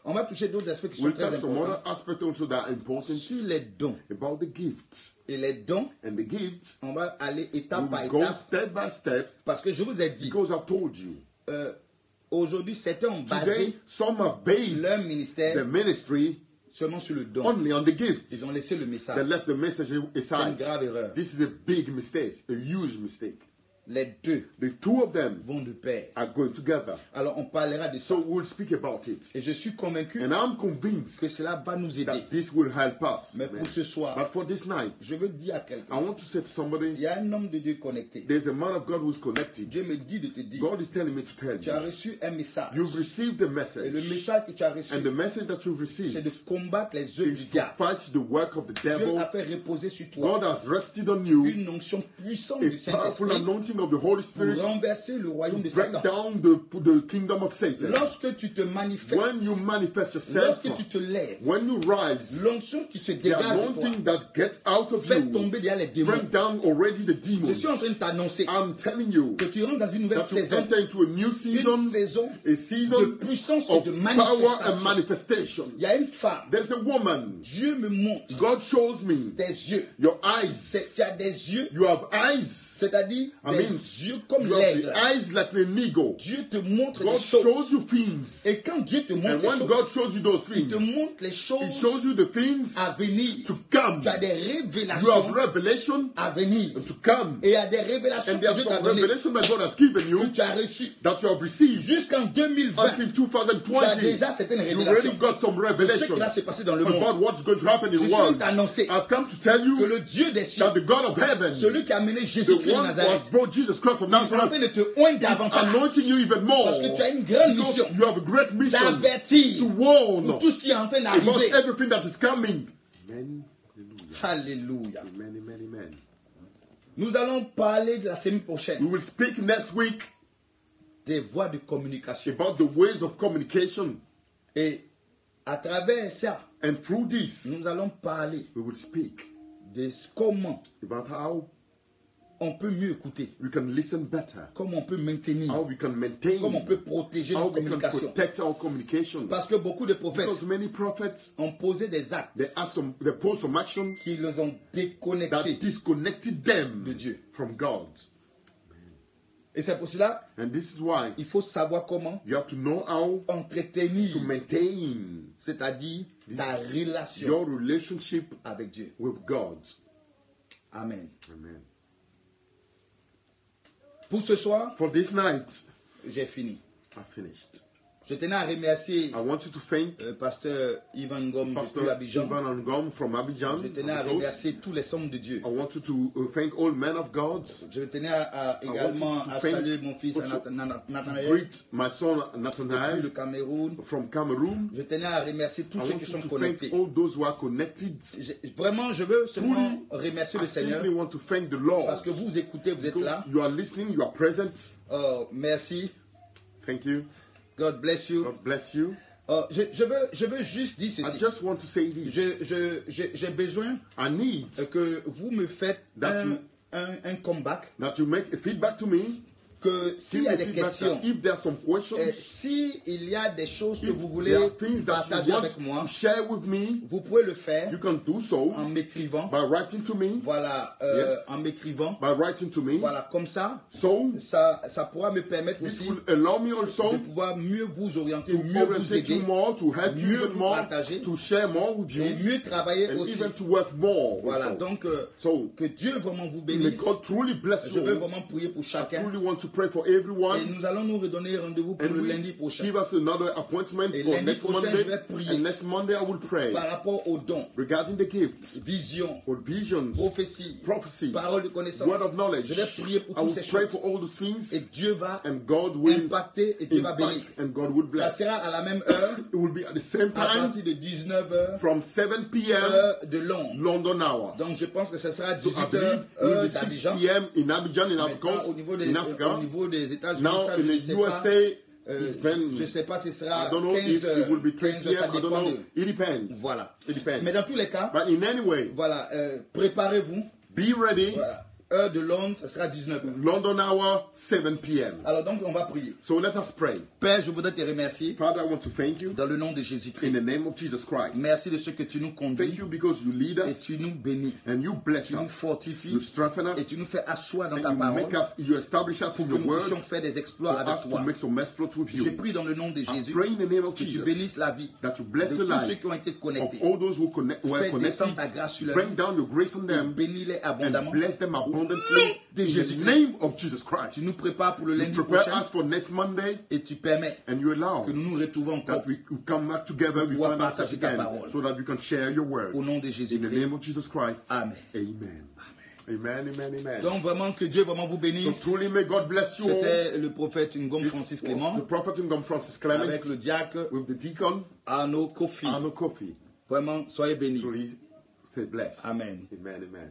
On va toucher d'autres aspects qui sont We'll très touch some other importants aspects also that are important sur les dons. about the gifts. Et les dons, And the gifts, on va aller we étape par will go étape. step by step Parce que je vous ai dit, because I've told you. aujourd'hui, certains ont Today, basé some have based leur their ministère ministry seulement sur le don. only on the gifts. Ils ont laissé le They message. left the message C'est une aside. grave erreur. This is a big mistake, a huge mistake. Les deux The two of them vont de pair. are going together. Alors, on parlera de ça. So we'll speak about it. Et je suis convaincu And I'm convinced que cela va nous aider. that this will help us. Mais Amen. pour ce soir, But for this night, je veux dire à I quelqu'un, want to say to il somebody, y a un homme de Dieu connecté. there's a man of God who's connected. Dieu me dit de te dire, God is telling me to tell tu as you. reçu un message. You've received the Et le message. message que tu as reçu, And the message that you've c'est received de combattre les œuvres is du to diable. fight the work of the Dieu devil. a fait reposer sur toi God has rested on you une onction puissante a du powerful Saint-Esprit anointing of the Holy pour Spirit renverser le royaume de break Satan. down the kingdom of Satan. Lorsque tu te manifestes, When you manifest yourself, lorsque tu te lèves, when you rise, l'onction qui se the dégage de toi anointing that gets out of fait you tomber derrière les démons. bring down already the Je demons. suis en train de t'annoncer I'm telling you que tu rentres dans une nouvelle that you saison, enter into a new season, une saison a de season puissance et of de power and manifestation. manifestation. Il y a une femme, There's a woman. Dieu me montre God shows me tes yeux. your eyes. Tu as des yeux, You have eyes. c'est-à-dire I des mean, yeux comme You have the l'aigle. eyes like an eagle. Dieu te montre God des choses. shows you things. Et quand Dieu te montre And ces when choses, God shows you those il te things, montre les He choses shows you the things à venir. to come. Tu as des You have révélations revelation à venir. to come. Et il y a des révélations And que there are Dieu t'a some données, revelation that God has given que you tu as reçues. that you have received Jusqu'en 2020, until tu as 2020. déjà certaines You already révélations got some de ce qui revelations va se passer dans le monde. about what's going to happen in Je the suis world. t'annoncer I've come to tell que you le Dieu des cieux, that the God of heaven, celui qui a amené the Jésus-Christ de one who Nazareth, has brought Jesus Christ of il est en train Nazareth, de te oindre is davantage. anointing you even more. Parce que tu as une grande Because mission you have a great mission d'avertir to warn pour tout ce qui est en train about d'arriver. everything that is coming. Amen. Alléluia. Amen, amen, amen. Nous allons parler de la semaine We prochaine will speak next week des voies de communication. about the ways of communication. Et à travers ça, And through this, nous allons parler we will speak de comment about how on peut mieux écouter, we can listen better, comment on peut maintenir, how we can maintain, comment on peut protéger how notre we can communication. protect our communication. Parce que beaucoup de prophètes Because many prophets, ont posé des actes they pose some action qui les ont that déconnectés disconnected them de Dieu. from God. Et c'est pour cela And this is why il faut savoir comment you have to know how entretenir, to maintain c'est-à-dire ta relation your relationship avec Dieu. with God. Amen. Amen. Pour ce soir, For this night, j'ai fini. I finished. Je tenais à remercier I want you to thank Pasteur Ivan Gom depuis Pastor Abidjan. Ivan Angom from Abidjan. Je tenais à remercier tous les hommes de Dieu. I want you to thank all men of God. Je tenais également à saluer mon fils Nathanaël Greet my son depuis le Nathanael Cameroun. from Cameroon. Je tenais à remercier tous I ceux want qui you sont to connectés. thank all those who are connected. Vraiment, je veux seulement remercier I le Seigneur simply want to thank the Lord. parce que vous écoutez, vous êtes Because là. you are listening, you are present. Merci. Thank you. God bless you. God bless you. Je veux juste dire I ceci. just want to say this. J'ai besoin I need que vous me faites That you- un comeback. that you make a feedback to me. Que s'il Give y a me des feedback questions, that if there are some questions, s'il y a des choses que if vous voulez there are things that partager you avec want moi, to share with me, vous pouvez le faire you can do so en m'écrivant. by writing to me. Voilà, Yes. en m'écrivant. By writing to me. Voilà, comme ça, So ça pourra me permettre this aussi will allow me de also pouvoir mieux vous orienter, to mieux vous orientate you aider more, to help you mieux even vous more, partager, to share more with you, et mieux travailler and aussi. even to work more. Voilà, also. donc So que Dieu vraiment vous may bénisse. God truly bless Je you. veux vraiment prier pour I chacun. truly want to pray for Et everyone. nous allons nous redonner rendez-vous pour And le we lundi prochain. give us another appointment Et for lundi next prochain, Monday. je vais prier. And next Monday I will pray Par rapport aux dons, regarding the gifts, visions, for visions, prophéties, prophecy, paroles de connaissance. word of knowledge. Je vais prier pour I toutes will ces pray choses. for all those Et things, Dieu va and God will impacter et Dieu va bénir. impact, and God will Ça bless. sera à la même heure, It will be at the same à time partir de 19h, from 7 p.m. heure de Londres. London hour. Donc je pense que ce sera So I 18h, believe it will heure be 6 d'Abidjan. p.m. in Abidjan, in Maintenant, Africa. au niveau des, In Africa. au niveau des États-Unis, Now ça, in je ne the sais USA, pas. then Je ne sais pas si ce sera I don't know 15 if it will be 3 15 p.m. ça I don't dépend know. de... It depends. Voilà. It depends. Mais dans tous les cas, But in any way, voilà, préparez-vous. be ready. Voilà. Heure de Londres, ce sera 19h. London hour, 7 p.m. Alors donc, on va prier. So let us pray. Père, je voudrais te remercier Father, I want to thank you dans le nom de in Jésus-Christ. the name of Jesus Christ. Merci de ce que tu nous conduis Thank you because you lead et us tu nous bénis. and you bless Tu nous us. fortifies You strengthen et us tu nous fais asseoir dans and ta you parole make us, you establish us in que your nous word puissions faire des for exploits avec us to toi. make some exploits with Je you. prie dans le nom de I Jésus pray in the name of que tu Jesus bénisses la vie that you bless de the tous ceux life qui ont été of connectés. all those who were Fais connected. descendre ta grâce sur leur Bring vie. down your grace on them Bénis-les and abondamment. bless them Au nom abundantly de in the Jésus-Christ. name of Jesus Christ. Tu nous prépares pour le You lundi prepare prochain us for next Monday et tu permets and you allow que nous nous retrouvons encore that we come back together, we pouvoir find ourselves partager ta again parole. so that we can share your word. au nom de In the Jésus-Christ. name of Jesus Christ. Amen. Amen. Amen, amen, amen. Donc vraiment que Dieu vraiment vous So bénisse. truly may God bless you all. C'était le prophète Ngom This Francis was Clément the prophet Ngom Francis Clement avec le diacre with the deacon Arnaud Kofi. Arno Kofi. Vraiment, soyez bénis. Truly say blessed. Amen. Amen, amen.